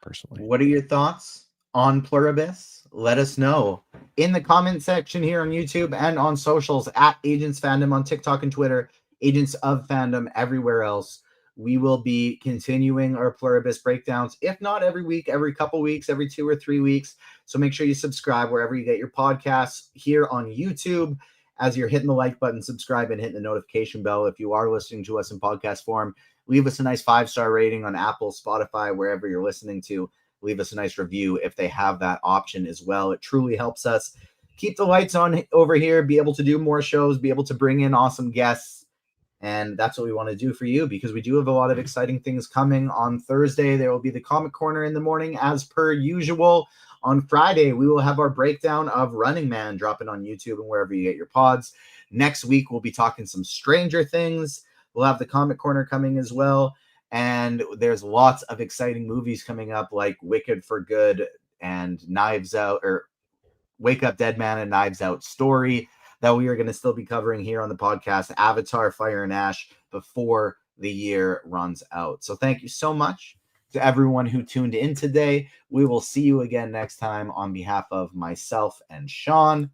personally. What are your thoughts on Pluribus? Let us know in the comment section here on YouTube and on socials at Agents Fandom on TikTok and Twitter, Agents of Fandom everywhere else. We will be continuing our Pluribus breakdowns, if not every week, every couple weeks, every 2 or 3 weeks. So make sure you subscribe wherever you get your podcasts, here on YouTube. As you're hitting the like button, subscribe, and hitting the notification bell. If you are listening to us in podcast form, leave us a nice 5-star rating on Apple, Spotify, wherever you're listening to. Leave us a nice review if they have that option as well. It truly helps us keep the lights on over here, be able to do more shows, be able to bring in awesome guests. And that's what we want to do for you, because we do have a lot of exciting things coming. On Thursday, there will be the Comic Corner in the morning, as per usual. On Friday, we will have our breakdown of Running Man dropping on YouTube and wherever you get your pods. Next week, we'll be talking some Stranger Things. We'll have the Comic Corner coming as well. And there's lots of exciting movies coming up, like Wicked for Good and Knives Out, or Wake Up Dead Man and Knives Out Story, that we are going to still be covering here on the podcast, Avatar, Fire and Ash, before the year runs out. So thank you so much to everyone who tuned in today. We will see you again next time. On behalf of myself and Sean,